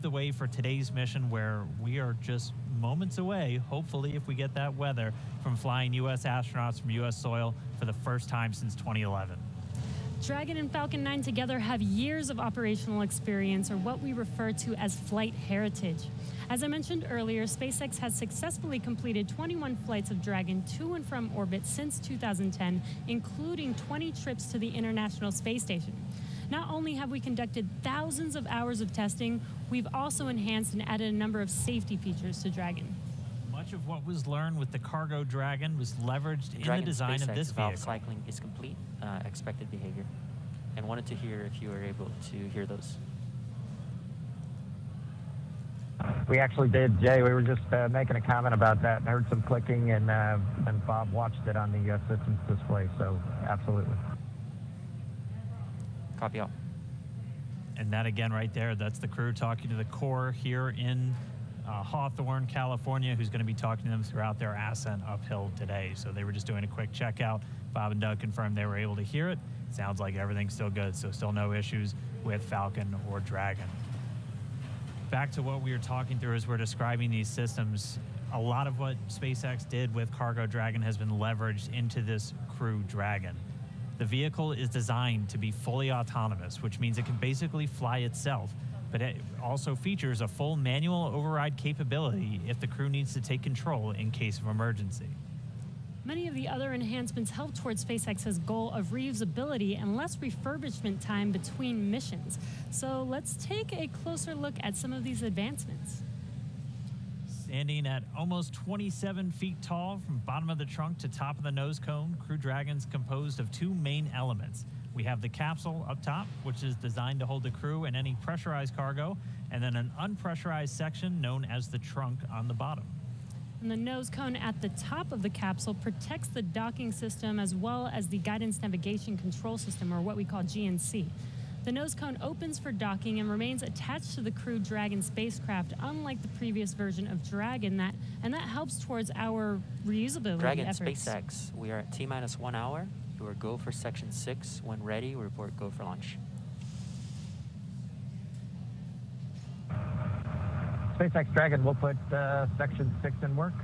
the way for today's mission, where we are just moments away, hopefully if we get that weather, from flying U.S. astronauts from U.S. soil for the first time since 2011. Dragon and Falcon 9 together have years of operational experience, or what we refer to as flight heritage. As I mentioned earlier, SpaceX has successfully completed 21 flights of Dragon to and from orbit since 2010, including 20 trips to the International Space Station. Not only have we conducted thousands of hours of testing, we've also enhanced and added a number of safety features to Dragon. Much of what was learned with the cargo Dragon was leveraged in the design of this vehicle. Cycling is complete, expected behavior, and wanted to hear if you were able to hear those. We actually did, Jay. We were just making a comment about that and heard some clicking, and Bob watched it on the systems display, so absolutely. Copy all. And that again right there, that's the crew talking to the core here in Hawthorne, California, who's going to be talking to them throughout their ascent uphill today. So they were just doing a quick checkout. Bob and Doug confirmed they were able to hear it. Sounds like everything's still good, so still no issues with Falcon or Dragon. Back to what we were talking through as we're describing these systems, a lot of what SpaceX did with Cargo Dragon has been leveraged into this Crew Dragon. The vehicle is designed to be fully autonomous, which means it can basically fly itself, but it also features a full manual override capability if the crew needs to take control in case of emergency. Many of the other enhancements help towards SpaceX's goal of reusability and less refurbishment time between missions. So let's take a closer look at some of these advancements. Standing at almost 27 feet tall from bottom of the trunk to top of the nose cone, Crew Dragon's composed of two main elements. We have the capsule up top, which is designed to hold the crew and any pressurized cargo, and then an unpressurized section known as the trunk on the bottom. And the nose cone at the top of the capsule protects the docking system as well as the guidance navigation control system, or what we call GNC. The nose cone opens for docking and remains attached to the Crew Dragon spacecraft, unlike the previous version of Dragon, that helps towards our reusability Dragon efforts. SpaceX, we are at T-minus 1 hour. You are go for section 6. When ready, report go for launch. SpaceX Dragon will put section 6 in work.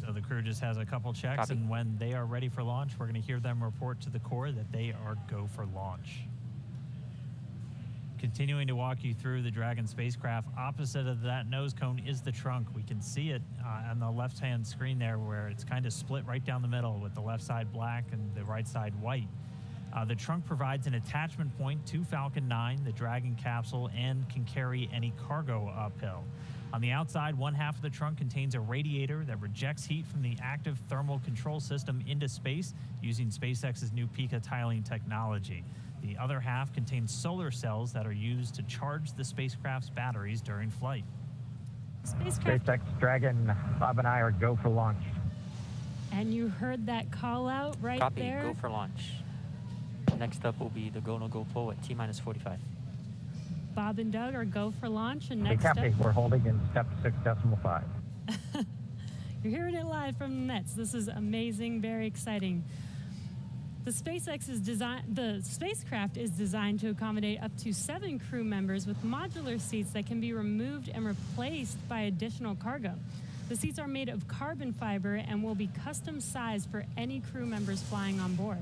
So the crew just has a couple checks, Copy. and when they are ready for launch, we're going to hear them report to the core that they are go for launch. Continuing to walk you through the Dragon spacecraft, opposite of that nose cone is the trunk. We can see it on the left-hand screen there, where it's kind of split right down the middle with the left side black and the right side white. The trunk provides an attachment point to Falcon 9, the Dragon capsule, and can carry any cargo uphill. On the outside, one half of the trunk contains a radiator that rejects heat from the active thermal control system into space using SpaceX's new Pika tiling technology. The other half contains solar cells that are used to charge the spacecraft's batteries during flight. SpaceX Dragon, Bob and I are go for launch. And you heard that call out right Copy, there. go for launch. Next up will be the go, no go pull at T-minus 45. Bob and Doug are go for launch, and Hey, next up... Captain, we're holding in step 6.5. You're hearing it live from the nets. This is amazing, very exciting. The spacecraft is designed to accommodate up to 7 crew members with modular seats that can be removed and replaced by additional cargo. The seats are made of carbon fiber and will be custom sized for any crew members flying on board.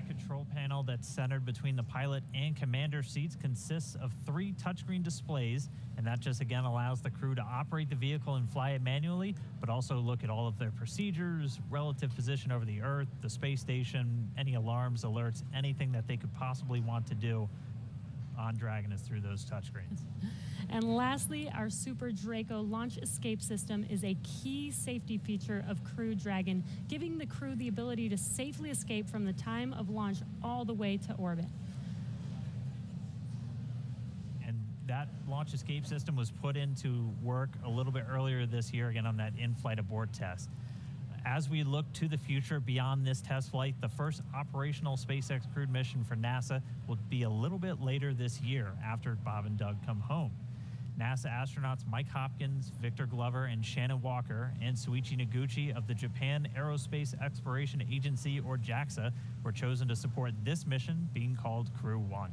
Control panel that's centered between the pilot and commander seats consists of 3 touchscreen displays, and that just again allows the crew to operate the vehicle and fly it manually, but also look at all of their procedures, relative position over the Earth, the space station, any alarms, alerts, anything that they could possibly want to do on Dragon is through those touchscreens. And lastly, our Super Draco launch escape system is a key safety feature of Crew Dragon, giving the crew the ability to safely escape from the time of launch all the way to orbit. And that launch escape system was put into work a little bit earlier this year, again on that in-flight abort test. As we look to the future beyond this test flight, the first operational SpaceX crewed mission for NASA will be a little bit later this year after Bob and Doug come home. NASA astronauts Mike Hopkins, Victor Glover, and Shannon Walker, and Suichi Noguchi of the Japan Aerospace Exploration Agency, or JAXA, were chosen to support this mission, being called Crew 1.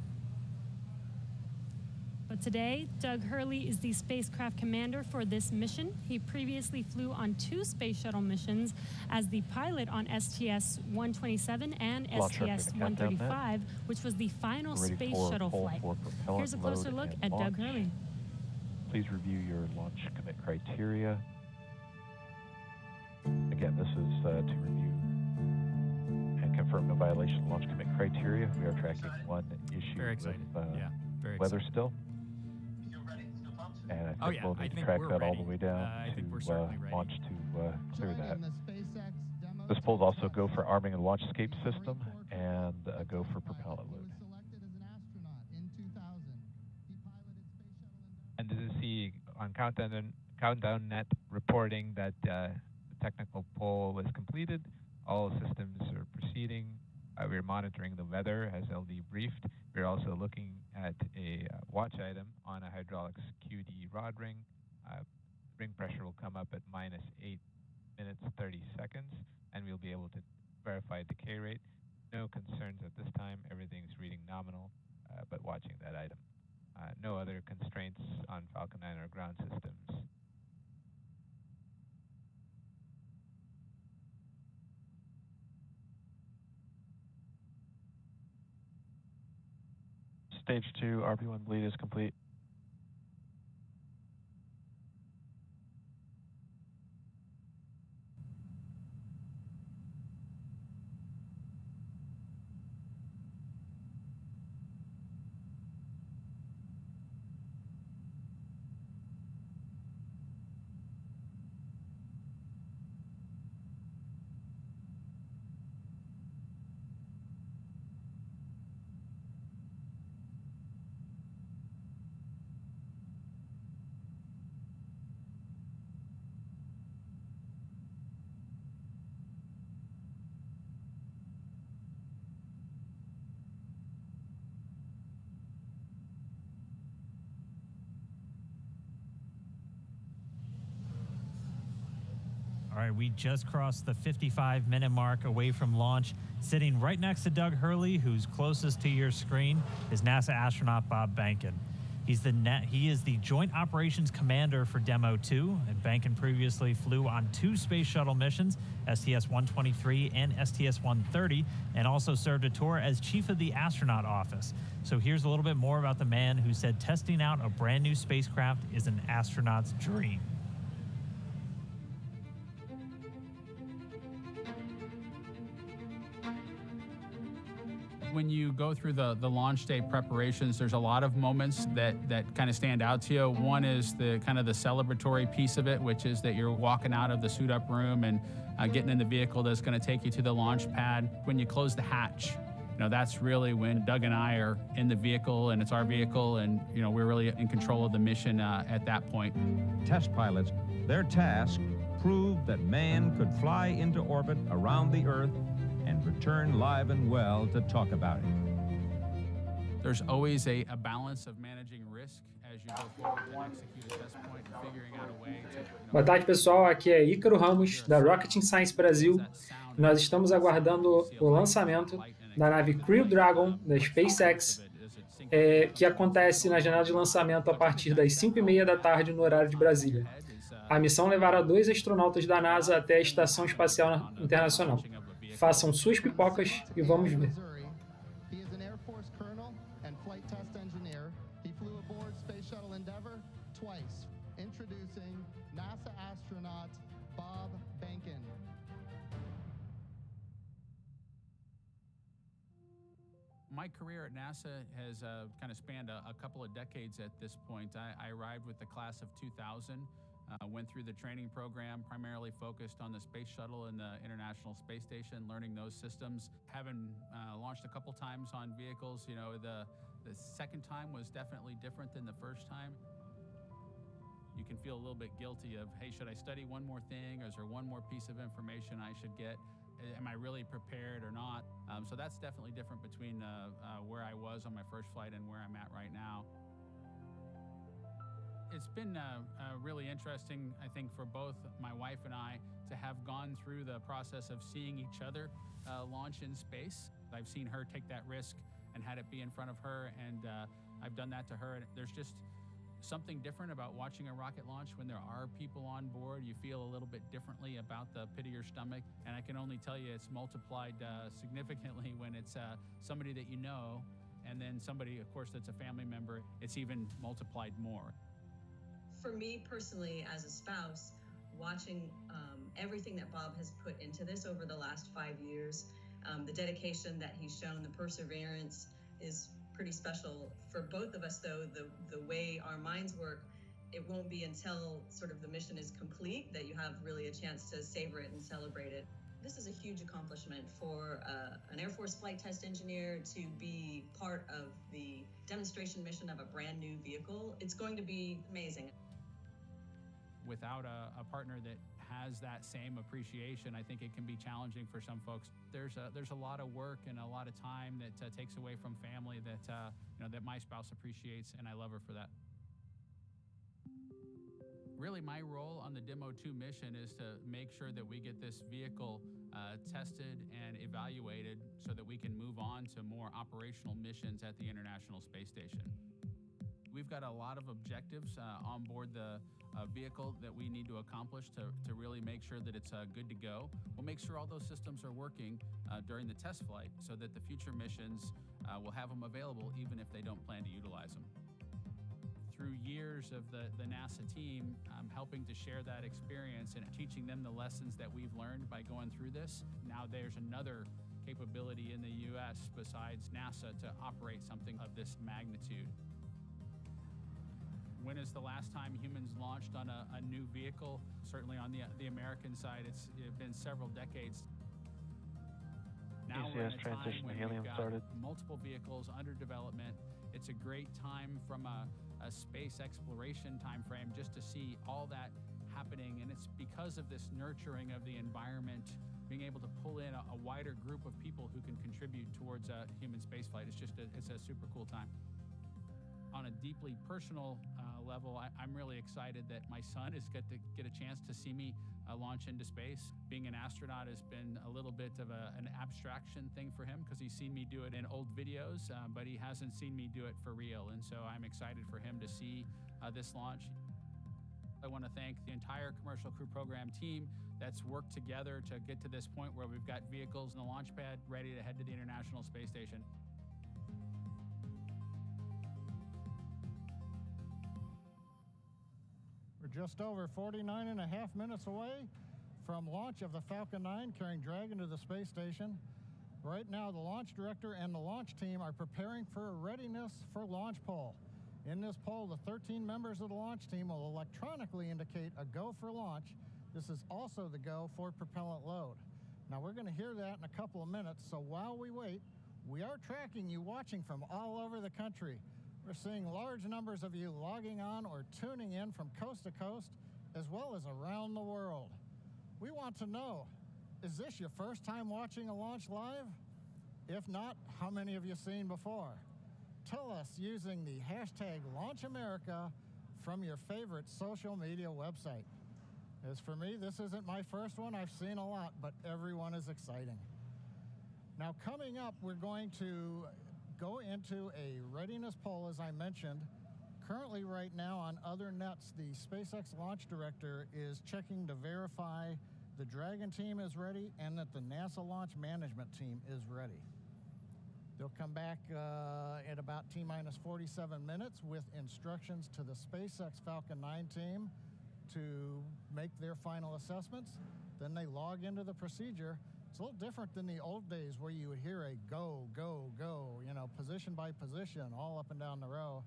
But today, Doug Hurley is the spacecraft commander for this mission. He previously flew on 2 space shuttle missions as the pilot on STS-127 and STS-135, which was the final space shuttle flight. Here's a closer look at Doug Hurley. Please review your launch commit criteria. Again, this is to review and confirm no violation of launch commit criteria. We are tracking one issue Very excited. with Very weather excited. still. And I think we'll need to track that all the way down to launch to clear that. This polls also go for arming and launch escape system and go for propellant load. And this is the on countdown net reporting that the technical poll was completed. All systems are proceeding. We're monitoring the weather as LD briefed. We're also looking at a watch item on a hydraulics QD rod ring. Ring pressure will come up at -8 minutes 30 seconds, and we'll be able to verify decay rate. No concerns at this time. Everything's reading nominal, but watching that item. No other constraints on Falcon 9 or ground systems. Stage 2 RP1 bleed is complete. All right, we just crossed the 55-minute mark away from launch. Sitting right next to Doug Hurley, who's closest to your screen, is NASA astronaut Bob Behnken. He is the Joint Operations Commander for Demo-2, and Behnken previously flew on 2 space shuttle missions, STS-123 and STS-130, and also served a tour as Chief of the Astronaut Office. So here's a little bit more about the man who said testing out a brand new spacecraft is an astronaut's dream. When you go through the launch day preparations, there's a lot of moments that kind of stand out to you. One is the kind of the celebratory piece of it, which is that you're walking out of the suit up room and getting in the vehicle that's going to take you to the launch pad. When you close the hatch, that's really when Doug and I are in the vehicle, and it's our vehicle, and we're really in control of the mission at that point. Test pilots, their task proved that man could fly into orbit around the Earth and return live and well to talk about it. There's always a balance of managing risk as you go forward and execute a test point and figuring out a way to... Boa tarde, pessoal. Aqui é Ícaro Ramos, da Rocket Science Brasil. E nós estamos aguardando o lançamento da nave Crew Dragon da SpaceX, que acontece na janela de lançamento a partir das 5h30 da tarde no horário de Brasília. A missão levará 2 astronautas da NASA até a Estação Espacial Internacional. Façam suas pipocas e vamos ver. He is an Air Force colonel and flight test engineer. He flew aboard Space Shuttle Endeavour twice. Introducing NASA astronaut Bob Behnken. My career at NASA has kind of spanned a couple of decades at this point. I arrived with the class of 2000. Went through the training program, primarily focused on the Space Shuttle and the International Space Station, learning those systems. Having launched a couple times on vehicles, the second time was definitely different than the first time. You can feel a little bit guilty of, hey, should I study one more thing, or is there one more piece of information I should get? Am I really prepared or not? So that's definitely different between where I was on my first flight and where I'm at right now. It's been really interesting, I think, for both my wife and I to have gone through the process of seeing each other launch in space. I've seen her take that risk and had it be in front of her, and I've done that to her, and there's just something different about watching a rocket launch when there are people on board. You feel a little bit differently about the pit of your stomach, and I can only tell you it's multiplied significantly when it's somebody that you know, and then somebody, of course, that's a family member. It's even multiplied more. For me personally, as a spouse, watching everything that Bob has put into this over the last 5 years, the dedication that he's shown, the perseverance is pretty special. For both of us, though, the way our minds work, it won't be until sort of the mission is complete that you have really a chance to savor it and celebrate it. This is a huge accomplishment for an Air Force flight test engineer to be part of the demonstration mission of a brand new vehicle. It's going to be amazing. Without a partner that has that same appreciation, I think it can be challenging for some folks. There's a lot of work and a lot of time that takes away from family that that my spouse appreciates, and I love her for that. Really, my role on the Demo-2 mission is to make sure that we get this vehicle tested and evaluated so that we can move on to more operational missions at the International Space Station. We've got a lot of objectives on board the vehicle that we need to accomplish to really make sure that it's good to go. We'll make sure all those systems are working during the test flight so that the future missions will have them available even if they don't plan to utilize them. Through years of the NASA team, helping to share that experience and teaching them the lessons that we've learned by going through this, now there's another capability in the U.S. besides NASA to operate something of this magnitude. When is the last time humans launched on a new vehicle? Certainly on the American side, it's been several decades. Now we're in a time when we've got multiple vehicles under development. It's a great time from a space exploration time frame just to see all that happening, and it's because of this nurturing of the environment, being able to pull in a wider group of people who can contribute towards human spaceflight. It's a super cool time. On a deeply personal level, I'm really excited that my son is going to get a chance to see me launch into space. Being an astronaut has been a little bit of an abstraction thing for him because he's seen me do it in old videos, but he hasn't seen me do it for real. And so I'm excited for him to see this launch. I want to thank the entire Commercial Crew Program team that's worked together to get to this point where we've got vehicles in the launch pad ready to head to the International Space Station. We're just over 49 and a half minutes away from launch of the Falcon 9 carrying Dragon to the space station. Right now, the launch director and the launch team are preparing for a readiness for launch poll. In this poll, the 13 members of the launch team will electronically indicate a go for launch. This is also the go for propellant load. Now, we're going to hear that in a couple of minutes, so while we wait, we are tracking you watching from all over the country. We're seeing large numbers of you logging on or tuning in from coast to coast, as well as around the world. We want to know, is this your first time watching a launch live? If not, how many have you seen before? Tell us using the hashtag LaunchAmerica from your favorite social media website. As for me, this isn't my first one. I've seen a lot, but everyone is exciting. Now, coming up, we're going to go into a readiness poll, as I mentioned. Currently, right now, on other nets, the SpaceX launch director is checking to verify the Dragon team is ready and that the NASA launch management team is ready. They'll come back at about T-minus 47 minutes with instructions to the SpaceX Falcon 9 team to make their final assessments. Then they log into the procedure. It's a little different than the old days where you would hear a go, go, go, position by position, all up and down the row.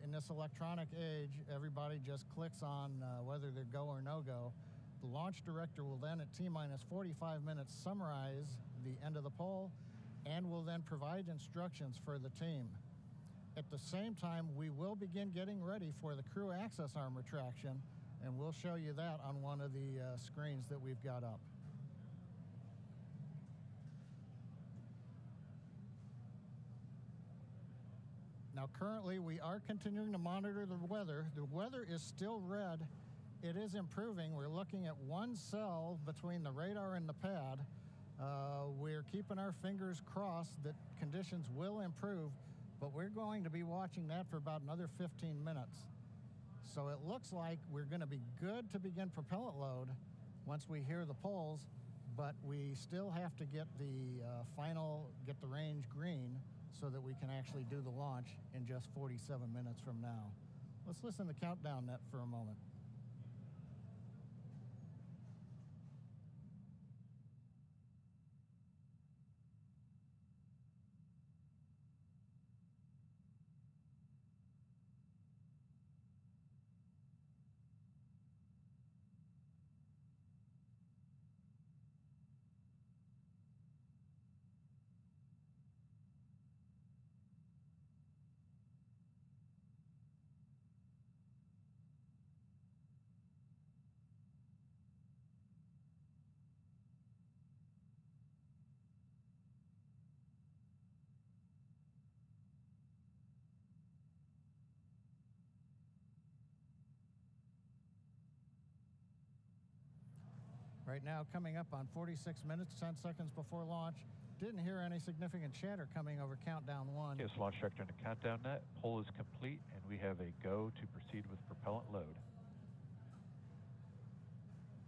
In this electronic age, everybody just clicks on whether they're go or no go. The launch director will then, at T-minus 45 minutes, summarize the end of the poll and will then provide instructions for the team. At the same time, we will begin getting ready for the crew access arm retraction, and we'll show you that on one of the screens that we've got up. Now, currently, we are continuing to monitor the weather. The weather is still red. It is improving. We're looking at one cell between the radar and the pad. We're keeping our fingers crossed that conditions will improve. but we're going to be watching that for about another 15 minutes. So it looks like we're going to be good to begin propellant load once we hear the pulls, but we still have to get the get the range green so that we can actually do the launch in just 47 minutes from now. Let's listen to the countdown net for a moment. Right now, coming up on 46 minutes, 10 seconds before launch. Didn't hear any significant chatter coming over countdown 1. Yes, launch director in the countdown net. Pull is complete, and we have a go to proceed with propellant load.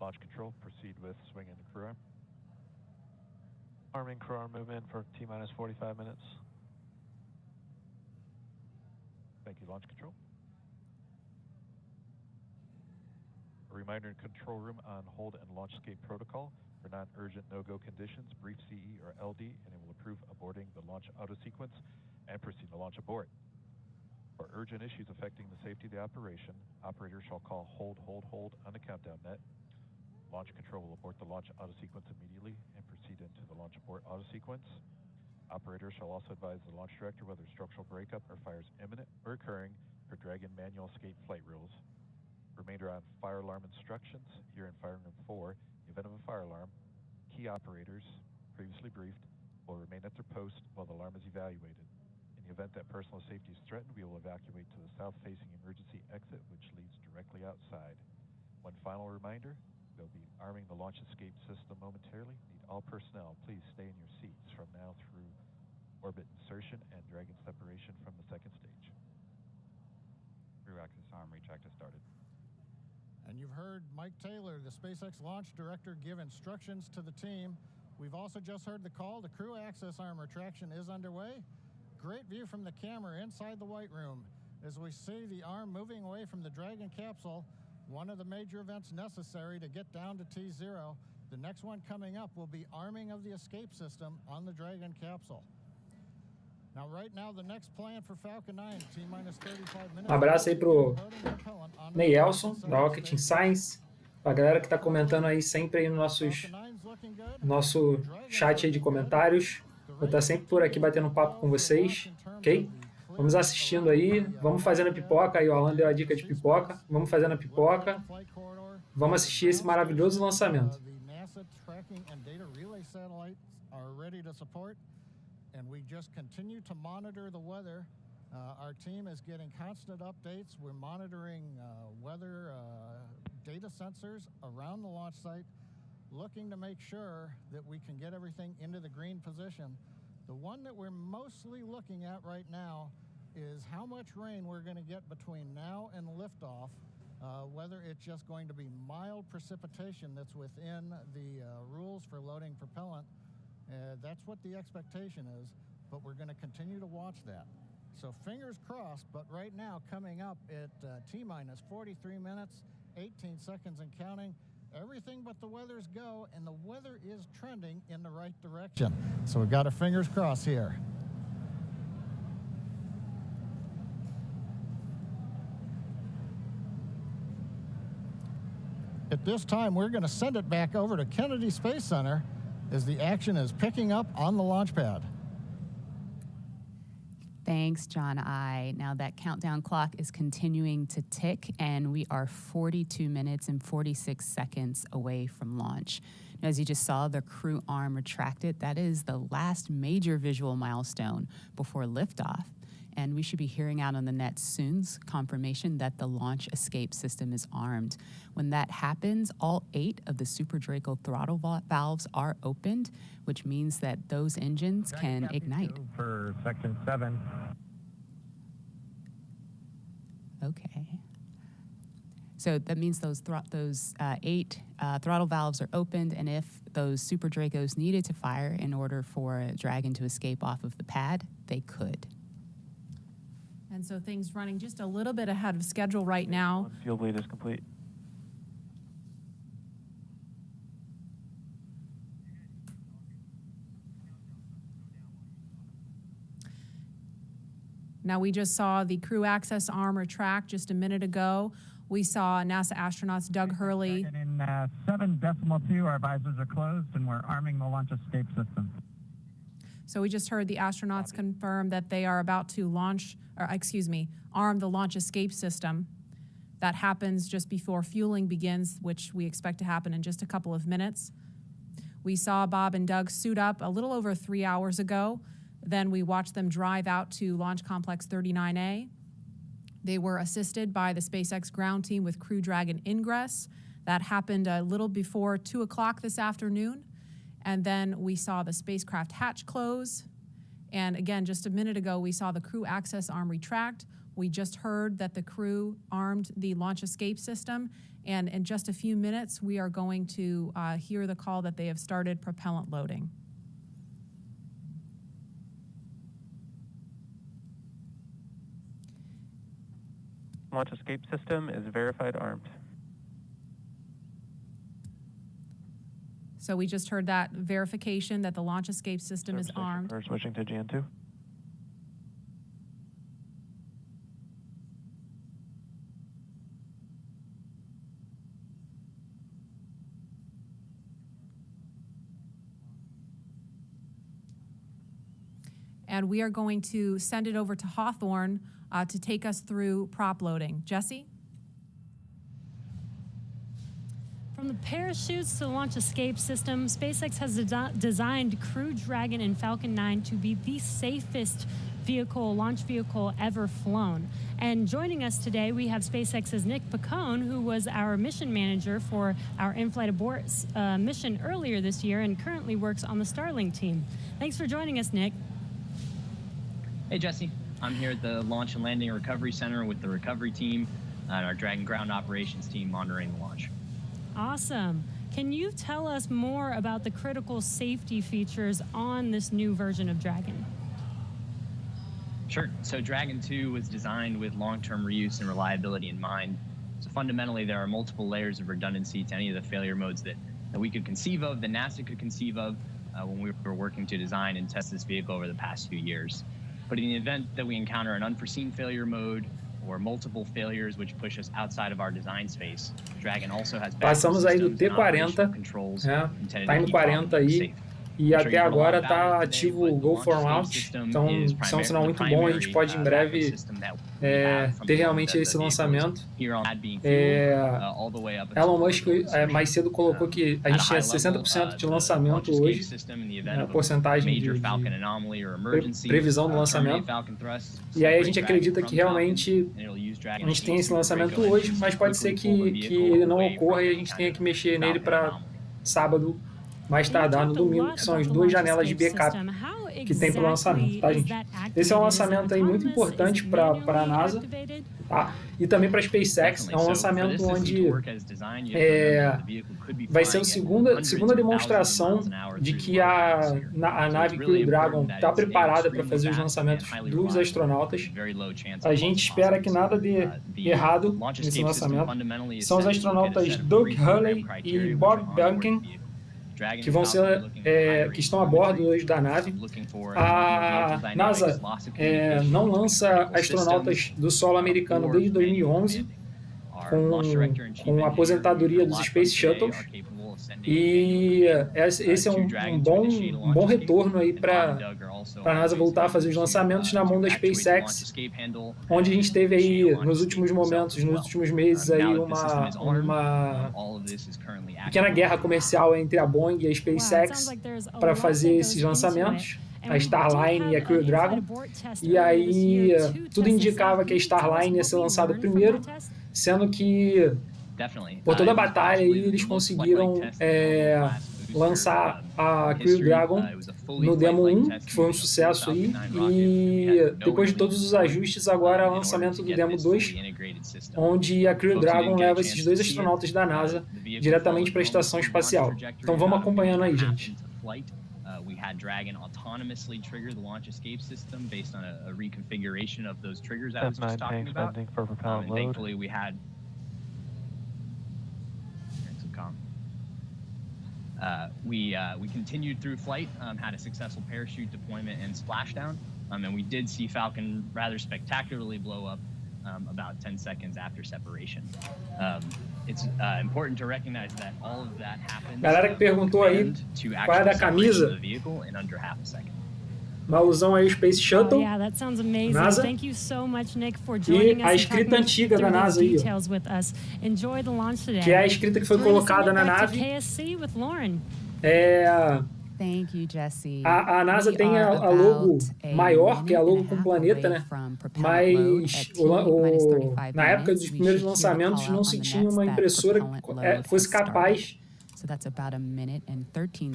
Launch control, proceed with swing in the crew arm. Arming crew arm move in for T-minus 45 minutes. Thank you, launch control. A reminder in control room on hold and launch escape protocol. For non-urgent no-go conditions, brief CE or LD, and it will approve aborting the launch auto sequence and proceed to launch abort. For urgent issues affecting the safety of the operation, operators shall call hold on the countdown net. Launch control will abort the launch auto sequence immediately and proceed into the launch abort auto sequence. Operators shall also advise the launch director whether structural breakup or fire is imminent or occurring per Dragon manual escape flight rules. Remainder on fire alarm instructions. Here in Fire Room 4, in the event of a fire alarm, key operators, previously briefed, will remain at their post while the alarm is evaluated. In the event that personal safety is threatened, we will evacuate to the south-facing emergency exit, which leads directly outside. One final reminder, we'll be arming the launch escape system momentarily. Need all personnel, please stay in your seats from now through orbit insertion and Dragon separation from the second stage. Crew access arm retract has started. And you've heard Mike Taylor, the SpaceX launch director, give instructions to the team. We've also just heard the call. The crew access arm retraction is underway. Great view from the camera inside the White Room as we see the arm moving away from the Dragon capsule, one of the major events necessary to get down to T0. The next one coming up will be arming of the escape system on the Dragon capsule. Now, right now, the next plan for Falcon 9, T-minus 35 minutes. Abraço aí pro Neilson, da Rocket Science, a galera que está comentando aí sempre aí no nosso chat aí de comentários. Vou estar sempre por aqui batendo um papo com vocês, ok? Vamos assistindo aí, vamos fazendo a pipoca, aí o Alan deu a dica de pipoca, vamos fazendo a pipoca, vamos assistir esse maravilhoso lançamento. And we just continue to monitor the weather. Our team is getting constant updates. We're monitoring weather data sensors around the launch site, looking to make sure that we can get everything into the green position. The one that we're mostly looking at right now is how much rain we're going to get between now and liftoff, whether it's just going to be mild precipitation that's within the rules for loading propellant. That's what the expectation is, but we're going to continue to watch that. So fingers crossed, but right now coming up at T-minus 43 minutes, 18 seconds and counting, everything but the weather's go, and the weather is trending in the right direction. So we've got our fingers crossed here. At this time, we're going to send it back over to Kennedy Space Center as the action is picking up on the launch pad. Thanks, John I. Now that countdown clock is continuing to tick, and we are 42 minutes and 46 seconds away from launch. As you just saw, the crew arm retracted. That is the last major visual milestone before liftoff. And we should be hearing out on the net soon confirmation that the launch escape system is armed. When that happens, all 8 of the Super Draco throttle valves are opened, which means that those engines can ignite. For section 7. Okay. So that means those 8 throttle valves are opened, and if those Super Dracos needed to fire in order for Dragon to escape off of the pad, they could. And so things running just a little bit ahead of schedule right now. Fuel bleed is complete. Now, we just saw the crew access arm retract just a minute ago. We saw NASA astronauts Doug Hurley. In 7.2, our visors are closed, and we're arming the launch escape system. So we just heard the astronauts confirm that they are about to arm the launch escape system. That happens just before fueling begins, which we expect to happen in just a couple of minutes. We saw Bob and Doug suit up a little over 3 hours ago. Then we watched them drive out to Launch Complex 39A. They were assisted by the SpaceX ground team with Crew Dragon ingress. That happened a little before 2 o'clock this afternoon. And then we saw the spacecraft hatch close. And again, just a minute ago, we saw the crew access arm retract. We just heard that the crew armed the launch escape system. And in just a few minutes, we are going to hear the call that they have started propellant loading. Launch escape system is verified armed. So we just heard that verification that the launch escape system is armed. We're switching to Jan2. And we are going to send it over to Hawthorne to take us through prop loading. Jesse? From the parachutes to the launch escape system, SpaceX has designed Crew Dragon and Falcon 9 to be the safest launch vehicle ever flown. And joining us today, we have SpaceX's Nick Picone, who was our mission manager for our in-flight abort mission earlier this year and currently works on the Starlink team. Thanks for joining us, Nick. Hey, Jesse. I'm here at the Launch and Landing Recovery Center with the recovery team and our Dragon ground operations team monitoring the launch. Awesome. Can you tell us more about the critical safety features on this new version of Dragon? Sure. So Dragon 2 was designed with long-term reuse and reliability in mind. So fundamentally, there are multiple layers of redundancy to any of the failure modes that we could conceive of, that NASA could conceive of when we were working to design and test this vehicle over the past few years. But in the event that we encounter an unforeseen failure mode or multiple failures which push us outside of our design space, Dragon also has Passamos aí do T40, tá indo 40 aí, e até agora está ativo o Go for Launch, então isso é um sinal muito bom. A gente pode em breve ter realmente esse lançamento. Elon Musk mais cedo colocou que a gente tinha 60% de lançamento hoje, a porcentagem de previsão do lançamento, e aí a gente acredita que realmente a gente tem esse lançamento hoje, mas pode ser que ele não ocorra e a gente tenha que mexer nele para sábado, mais tardar no domingo, que são as 2 janelas de backup que tem para o lançamento, tá, gente? Esse é um lançamento aí muito importante para a NASA, tá? E também para a SpaceX. É um lançamento onde vai ser a segunda demonstração de que a nave Crew Dragon está preparada para fazer os lançamentos dos astronautas. A gente espera que nada dê errado nesse lançamento. São os astronautas Doug Hurley e Bob Behnken, que vão ser que estão a bordo hoje da nave. A NASA não lança astronautas do solo americano desde 2011, com a aposentadoria dos Space Shuttles, e esse é um bom retorno aí para a NASA voltar a fazer os lançamentos na mão da SpaceX, onde a gente teve aí nos últimos momentos, nos últimos meses aí uma pequena guerra comercial entre a Boeing e a SpaceX para fazer esses lançamentos, a Starline e a Crew Dragon, e aí tudo indicava que a Starline ia ser lançada primeiro, sendo que por toda a batalha aí, eles conseguiram lançar a Crew Dragon no Demo-1, que foi um sucesso aí, e depois de todos os ajustes, agora é o lançamento do Demo-2, onde a Crew Dragon leva esses 2 astronautas da NASA diretamente para a Estação Espacial. Então vamos acompanhando aí, gente. We had Dragon autonomously trigger the launch escape system based on a reconfiguration of those triggers I was just talking about. And thankfully, we had we continued through flight, had a successful parachute deployment and splashdown, and we did see Falcon rather spectacularly blow up about 10 seconds after separation. It's important to recognize that all of that happens. Galera que perguntou aí qual é da camisa, uma alusão aí ao Space Shuttle. Oh, yeah, that sounds amazing. NASA. Thank you so much, Nick, for joining us. E a escrita antiga da NASA aí, Enjoy the launch today. Que é a escrita que foi colocada na nave. KSC with Lauren. Thank you, Jesse. A NASA tem a logo maior, que é a logo com o planeta, né? Mas na época dos primeiros lançamentos não se tinha uma impressora que fosse capaz.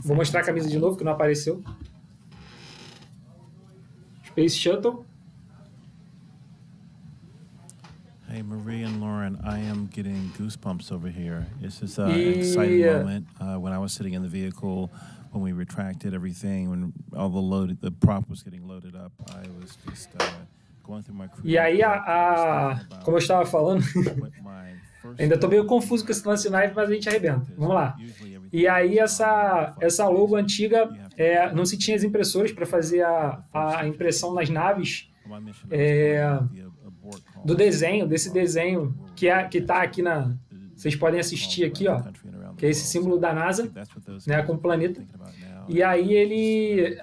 Vou mostrar a camisa de novo, que não apareceu. Space Shuttle. Hey, Marie and Lauren, I am getting goosebumps over here. This is an exciting moment. When I was sitting in the vehicle, when we retracted everything, when all the prop was getting loaded up, I was just going through my crew. E aí, como eu estava falando, ainda estou meio confuso com esse lance de nave, mas a gente arrebenta. Vamos lá. E aí, essa logo antiga, não se tinha as impressoras para fazer a impressão nas naves desse desenho que está aqui vocês podem assistir aqui, ó, que é esse símbolo da NASA, né, com o planeta. E aí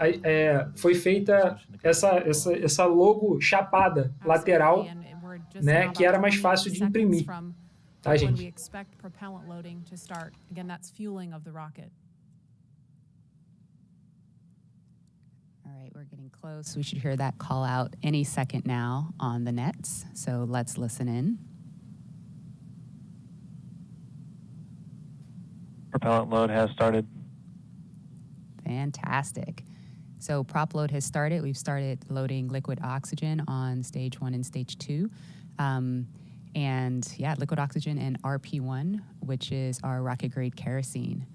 foi feita essa logo chapada lateral, né, que era mais fácil de imprimir. Tá, gente? We're getting close. We should hear that call out any second now on the nets. So let's listen in. Propellant load has started. Fantastic. So prop load has started. We've started loading liquid oxygen on stage 1 and stage 2. Liquid oxygen and RP1, which is our rocket grade kerosene.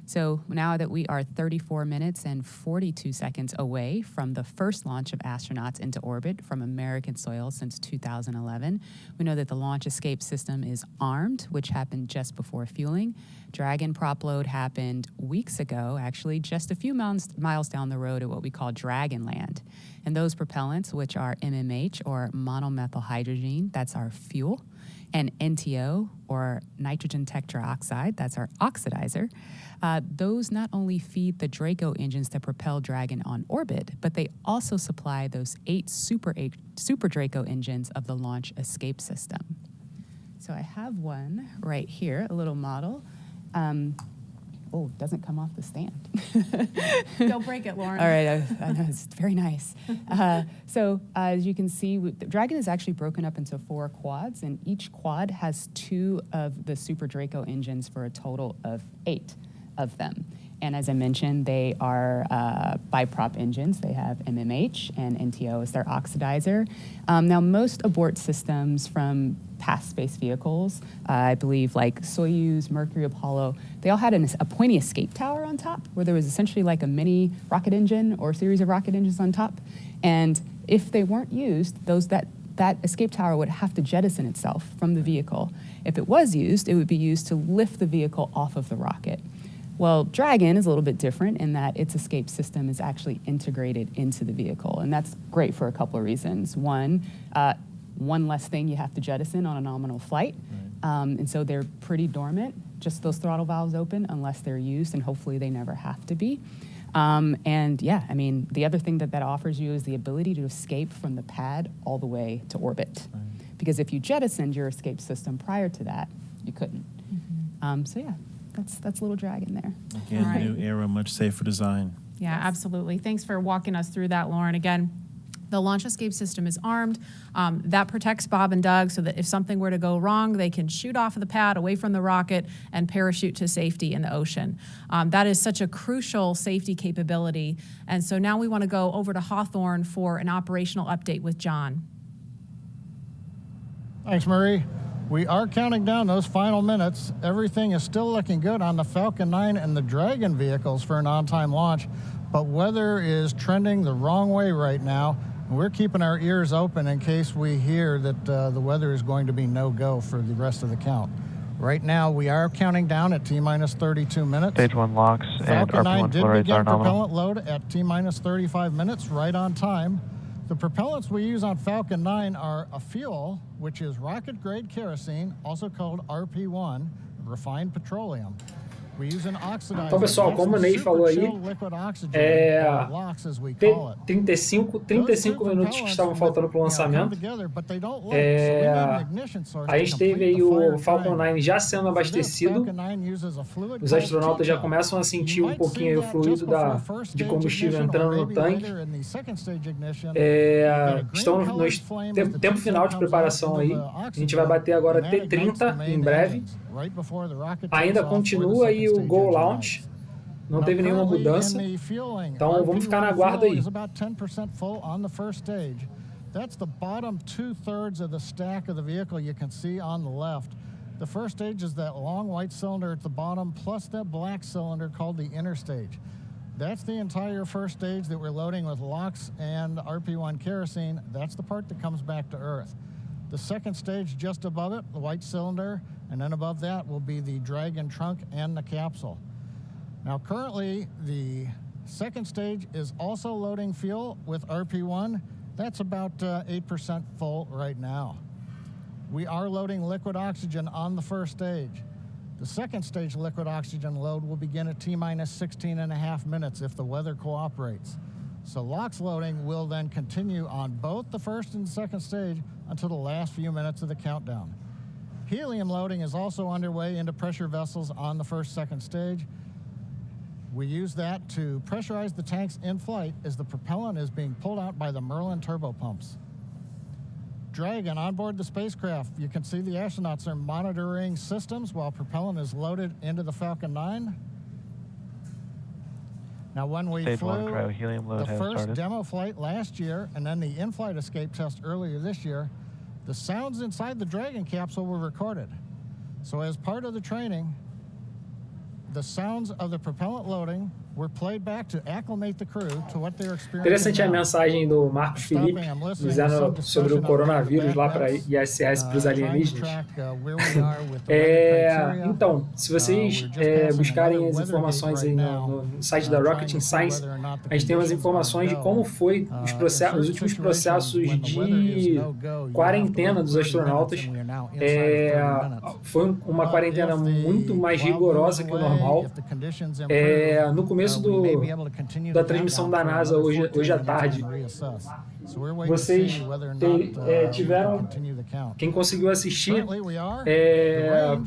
So now that we are 34 minutes and 42 seconds away from the first launch of astronauts into orbit from American soil since 2011, we know that the launch escape system is armed, which happened just before fueling. Dragon prop load happened weeks ago, actually just a few miles down the road at what we call Dragon Land. And those propellants, which are MMH, or monomethyl hydrogen, that's our fuel, and NTO, or nitrogen tetroxide, that's our oxidizer, those not only feed the Draco engines that propel Dragon on orbit, but they also supply those 8 Super Draco engines of the launch escape system. So I have one right here, a little model. It doesn't come off the stand. Don't break it, Lauren. All right, I know, it's very nice. So as you can see, the Dragon is actually broken up into 4 quads, and each quad has 2 of the Super Draco engines for a total of 8 of them. And as I mentioned, they are biprop engines. They have MMH and NTO as their oxidizer. Now, most abort systems from past space vehicles, I believe like Soyuz, Mercury, Apollo, they all had a pointy escape tower on top where there was essentially like a mini rocket engine or a series of rocket engines on top. And if they weren't used, that escape tower would have to jettison itself from the vehicle. If it was used, it would be used to lift the vehicle off of the rocket. Well, Dragon is a little bit different in that its escape system is actually integrated into the vehicle, and that's great for a couple of reasons. One less thing you have to jettison on a nominal flight, and so they're pretty dormant, just those throttle valves open unless they're used, and hopefully they never have to be. The other thing that offers you is the ability to escape from the pad all the way to orbit. Right. Because if you jettisoned your escape system prior to that, you couldn't. That's Little Dragon there. Again, right. New era, much safer design. Yeah, absolutely. Thanks for walking us through that, Lauren. Again, The launch escape system is armed. That protects Bob and Doug so that if something were to go wrong, they can shoot off of the pad away from the rocket and parachute to safety in the ocean. That is such a crucial safety capability. And so now we want to go over to Hawthorne for an operational update with John. Thanks, Marie. We are counting down those final minutes. Everything is still looking good on the Falcon 9 and the Dragon vehicles for an on-time launch, but weather is trending the wrong way right now. We're keeping our ears open in case we hear that the weather is going to be no-go for the rest of the count. Right now, we are counting down at T-minus 32 minutes. Stage 1 locks and Falcon 9 RP1 did flow rates are begin nominal. propellant load at T-minus 35 minutes, right on time. The propellants we use on Falcon 9 are a fuel, which is rocket-grade kerosene, also called RP1, refined petroleum. Então, pessoal, como o Ney falou aí, 35 minutos que estavam faltando para o lançamento. A gente teve aí o Falcon 9 já sendo abastecido. Os astronautas já começam a sentir um pouquinho aí o fluido de combustível entrando no tanque. Estão no tempo final de preparação aí. A gente vai bater agora T30 em breve. Ainda continua aí o Go Launch, não teve nenhuma mudança, então vamos ficar na guarda aí. That's the bottom 2/3 of the stack of the vehicle you can see on the left. The first stage is that long white cylinder at the bottom plus that black cylinder called the inner stage. That's the entire first stage that we're loading with LOX and RP1 kerosene. That's the part that comes back to Earth. The second stage just above it, the white cylinder, and then above that will be the Dragon trunk and the capsule. Now currently the second stage is also loading fuel with RP1. That's about 8% full right now. We are loading liquid oxygen on the first stage. The second stage liquid oxygen load will begin at T-minus 16.5 minutes if the weather cooperates. So LOX loading will then continue on both the first and second stage until the last few minutes of the countdown. Helium loading is also underway into pressure vessels on the second stage. We use that to pressurize the tanks in flight as the propellant is being pulled out by the Merlin turbopumps. Dragon on board the spacecraft. You can see the astronauts are monitoring systems while propellant is loaded into the Falcon 9. Now, when we flew the first demo flight last year and then the in-flight escape test earlier this year, the sounds inside the Dragon capsule were recorded. So as part of the training, the sounds of the propellant loading were played back to acclimate the crew to what they're experiencing. Interessante a mensagem do Marcos Felipe dizendo sobre o coronavírus lá para ISS para os alienígenas. Então, se vocês buscarem as informações aí no site da Rocket Science, a gente tem umas informações de como foi os últimos processos de quarentena dos astronautas. Foi uma quarentena muito mais rigorosa que o normal. No começo da transmissão da NASA hoje à tarde, vocês tiveram, quem conseguiu assistir,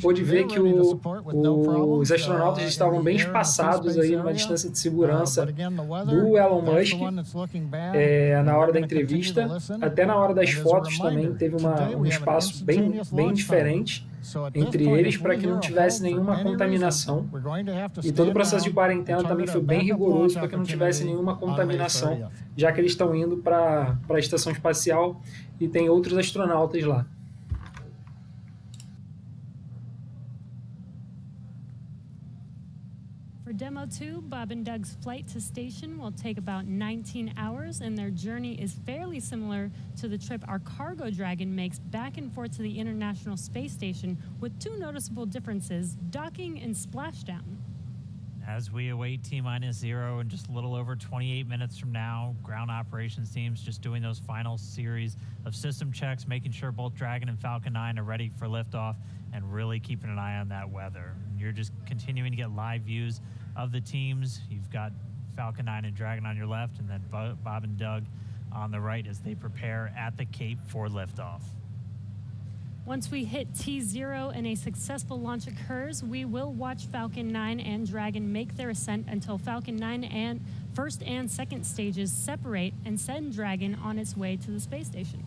pôde ver que os astronautas estavam bem espaçados aí numa distância de segurança do Elon Musk na hora da entrevista, até na hora das fotos também teve um espaço bem diferente entre eles para que não tivesse nenhuma contaminação, e todo o processo de quarentena também foi bem rigoroso para que não tivesse nenhuma contaminação, já que eles estão indo para a estação espacial e tem outros astronautas lá. For Demo-2, Bob and Doug's flight to station will take about 19 hours, and their journey is fairly similar to the trip our cargo Dragon makes back and forth to the International Space Station, with two noticeable differences: docking and splashdown. As we await T-0 in just a little over 28 minutes from now, ground operations teams just doing those final series of system checks, making sure both Dragon and Falcon 9 are ready for liftoff, and really keeping an eye on that weather. You're just continuing to get live views of the teams. You've got Falcon 9 and Dragon on your left, and then Bob and Doug on the right as they prepare at the Cape for liftoff. Once we hit T0 and a successful launch occurs, we will watch Falcon 9 and Dragon make their ascent until Falcon 9 and First and second stages separate and send Dragon on its way to the space station.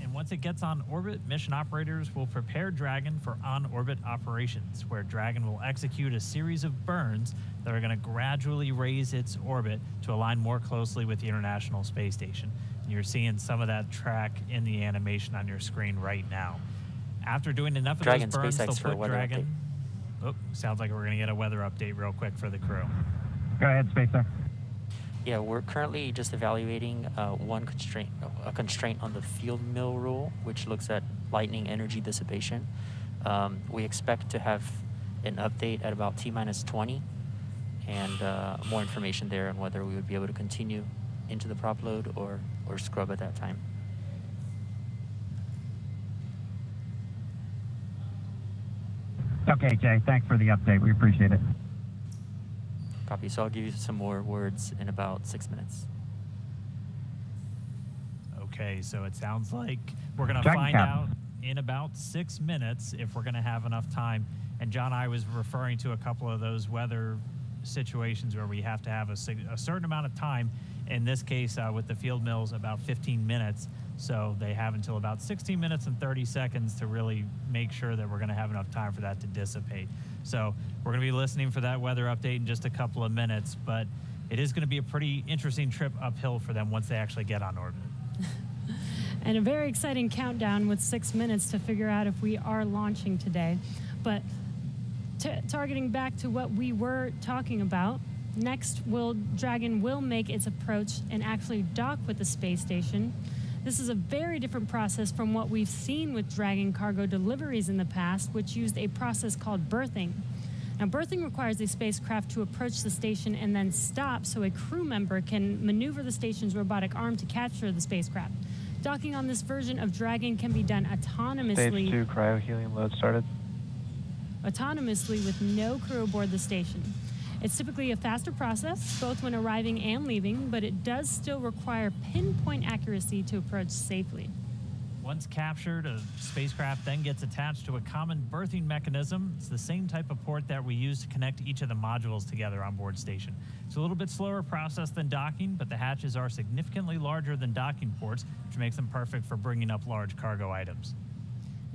And once it gets on orbit, mission operators will prepare Dragon for on-orbit operations, where Dragon will execute a series of burns that are going to gradually raise its orbit to align more closely with the International Space Station. And you're seeing some of that track in the animation on your screen right now. After doing enough of those burns, they'll put Dragon... Oh, sounds like we're going to get a weather update real quick for the crew. Go ahead, Spacer. Yeah, we're currently just evaluating a constraint on the field mill rule, which looks at lightning energy dissipation. We expect to have an update at about T-minus 20 and more information there on whether we would be able to continue into the prop load or scrub at that time. Okay, Jay, thanks for the update. We appreciate it. Copy. So I'll give you some more words in about 6 minutes. Okay, so it sounds like we're going to find out in about 6 minutes if we're going to have enough time. And John, I was referring to a couple of those weather situations where we have to have a certain amount of time. In this case, with the field mills, about 15 minutes. So they have until about 16 minutes and 30 seconds to really make sure that we're going to have enough time for that to dissipate. So we're going to be listening for that weather update in just a couple of minutes, but it is going to be a pretty interesting trip uphill for them once they actually get on orbit. And a very exciting countdown with 6 minutes to figure out if we are launching today. But targeting back to what we were talking about, next Dragon will make its approach and actually dock with the space station. This is a very different process from what we've seen with Dragon cargo deliveries in the past, which used a process called berthing. Now, berthing requires a spacecraft to approach the station and then stop so a crew member can maneuver the station's robotic arm to capture the spacecraft. Docking on this version of Dragon can be done autonomously. Stage 2 cryo-helium load started. Autonomously with no crew aboard the station. It's typically a faster process, both when arriving and leaving, but it does still require pinpoint accuracy to approach safely. Once captured, a spacecraft then gets attached to a common berthing mechanism. It's the same type of port that we use to connect each of the modules together on board station. It's a little bit slower process than docking, but the hatches are significantly larger than docking ports, which makes them perfect for bringing up large cargo items.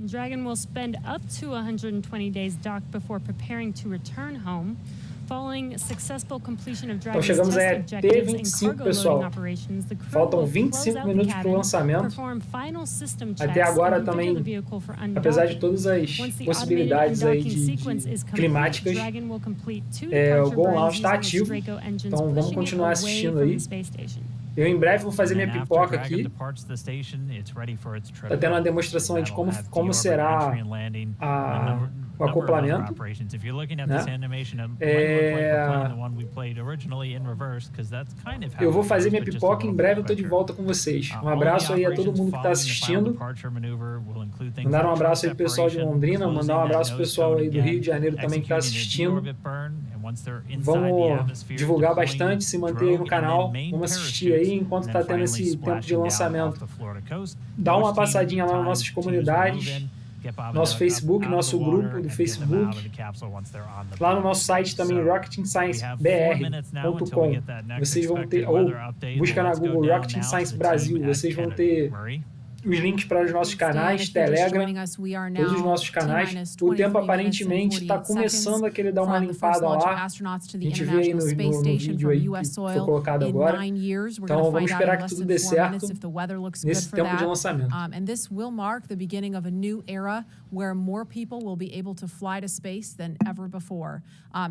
Dragon will spend up to 120 days docked before preparing to return home. Following successful completion of Dragon's Então chegamos test aí até objectives 25, and cargo pessoal. loading operations, the crew Faltam will 25 close out minutos the para o cabin, lançamento. perform final system checks, Até agora and configure também, the vehicle for undocking. apesar de todas as Once the possibilidades aí automated undocking sequence is complete, climáticas, Dragon will complete two o departure Go burns Launch está using its ativo. Draco engines, Então vamos pushing it continuar away assistindo from aí. the space station. Eu em breve vou fazer minha And pipoca after Dragon aqui. departs the station, it's ready for its trip Tá tendo uma home. demonstração aí de That'll have como deorbit será entry and landing, o number of other acoplamento. operations. If you're looking at Né? this animation, it might look like we're playing the one we played originally in reverse, because that's kind of how Eu vou it fazer goes, minha but just a pipoca, em little breve eu bit tô de quicker. volta com vocês. Um All abraço the aí a todo operations mundo que está following the final assistindo. departure maneuver will include things Mandar um like abraço aí trunk pro pessoal de separation, Londrina, closing mandar um that abraço pro nose pessoal cone aí do again, Rio de Janeiro também que está executing a assistindo. deorbit burn, and once they're inside the Vamos atmosphere, divulgar deploying bastante, se manter aí no drogue and canal. then main Vamos assistir aí parachutes, enquanto and está then tendo finally esse tempo de splashing down lançamento. off the Florida coast. Dá uma Launch team passadinha lá nas time nossas to move comunidades, in, get Bob and nosso Doug Facebook, up out of nosso the grupo water do and get them out of the Facebook. capsule once they're on the Lá no boat. nosso site também, So, we have 4 minutes now until we rocketeamsciencebr.com. get that next Vocês vão ter, expected ou weather update. busca na Let's go Google down Rocketing now to Science the Brasil. team at Vocês vão Kennedy. ter Murray? os links para os nossos canais, if you're just Telegram, joining us, we are todos os now nossos canais. T-minus O tempo 23 aparentemente está minutes and 48 começando a querer dar uma from the first limpada launch of lá. astronauts to A the gente vê aí International no Space Station vídeo from aí US que foi soil colocado in agora. 9 years. We're Então going to vamos find out esperar in que less tudo than dê 4 certo minutes if the weather looks good nesse for tempo de that. lançamento. And this will mark the beginning of a new era where more people will be able to fly to space than ever before.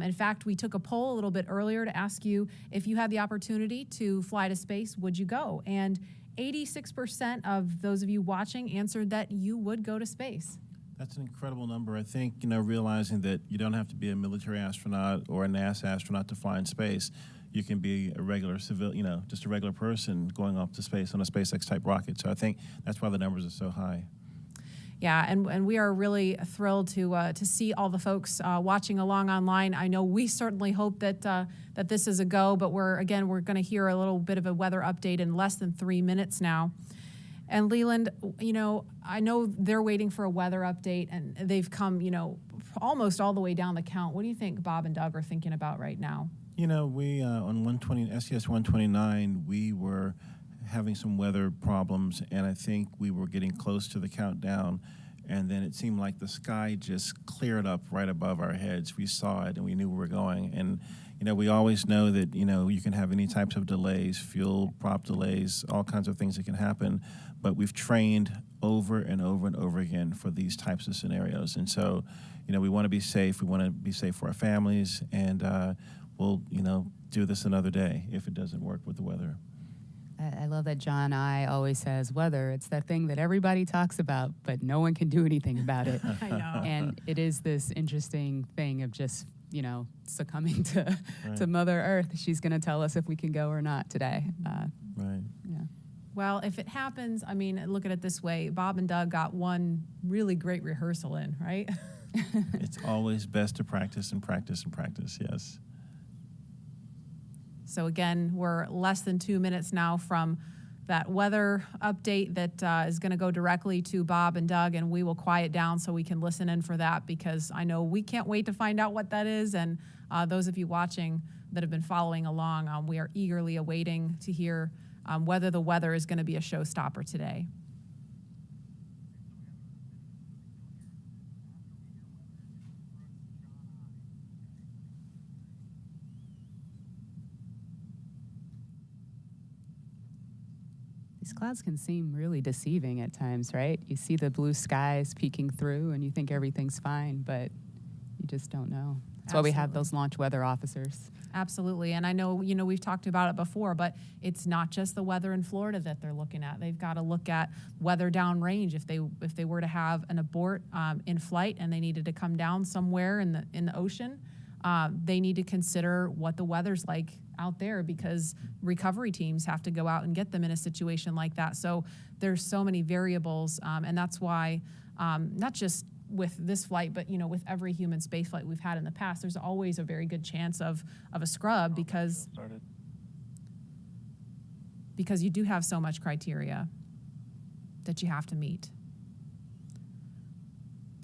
In fact, we took a poll a little bit earlier to ask you if you had the opportunity to fly to space, would you go? And 86% of those of you watching answered that you would go to space. That's an incredible number. I think, realizing that you don't have to be a military astronaut or a NASA astronaut to fly in space. You can be a regular civil, just a regular person going up to space on a SpaceX type rocket. So I think that's why the numbers are so high. Yeah, and we are really thrilled to see all the folks watching along online. I know we certainly hope that that this is a go, but we're going to hear a little bit of a weather update in less than 3 minutes now. And Leland, I know they're waiting for a weather update, and they've come, almost all the way down the count. What do you think Bob and Doug are thinking about right now? You know, we on 120 SES 129, we were having some weather problems, and I think we were getting close to the countdown, and then it seemed like the sky just cleared up right above our heads. We saw it, and we knew we were going. And you know, we always know that, you know, you can have any types of delays, fuel, prop delays, all kinds of things that can happen, but we've trained over and over and over again for these types of scenarios. And so, you know, we want to be safe. We want to be safe for our families, and we'll, you know, do this another day if it doesn't work with the weather. I love that John I always says weather. It's that thing that everybody talks about, but no one can do anything about it. I know. And it is this interesting thing of just, you know, succumbing to Mother Earth. She's going to tell us if we can go or not today. Right. Yeah. Well, if it happens, I mean, look at it this way. Bob and Doug got one really great rehearsal in, right? It's always best to practice and practice and practice, yes. So again, we're less than 2 minutes now from that weather update that is going to go directly to Bob and Doug, and we will quiet down so we can listen in for that, because I know we can't wait to find out what that is. And those of you watching that have been following along, we are eagerly awaiting to hear whether the weather is going to be a showstopper today. These clouds can seem really deceiving at times, right? You see the blue skies peeking through and you think everything's fine, but you just don't know. That's why we have those launch weather officers. Absolutely. And I know, you know, we've talked about it before, but it's not just the weather in Florida that they're looking at. They've got to look at weather downrange. If they were to have an abort in flight and they needed to come down somewhere in the ocean, they need to consider what the weather's like out there, because recovery teams have to go out and get them in a situation like that. So there's so many variables, and that's why not just with this flight, but, you know, with every human space flight we've had in the past, there's always a very good chance of a scrub, because you do have so much criteria that you have to meet.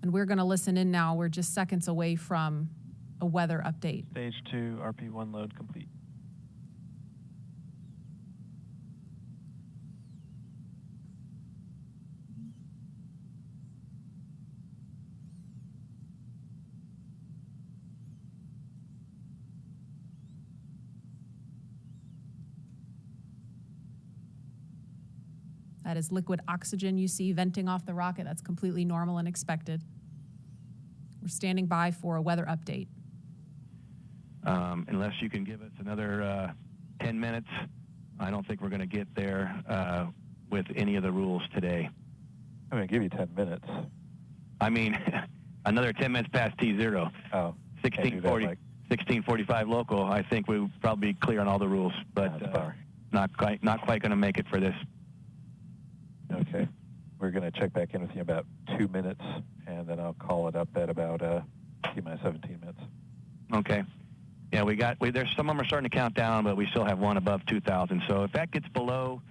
And we're going to listen in now. We're just seconds away from a weather update. Stage 2, RP1 load complete. That is liquid oxygen you see venting off the rocket. That's completely normal and expected. We're standing by for a weather update. Unless you can give us another 10 minutes, I don't think we're going to get there with any of the rules today. I'm going to give you 10 minutes. I mean, another 10 minutes past T0. Oh, 16:45 local. I think we'll probably be clear on all the rules, but not quite going to make it for this. Okay. We're going to check back in with you in about 2 minutes, and then I'll call it up at about T-minus 17 minutes. Okay. Yeah, there's some of them are starting to count down, but we still have one above 2,000. So if that gets below,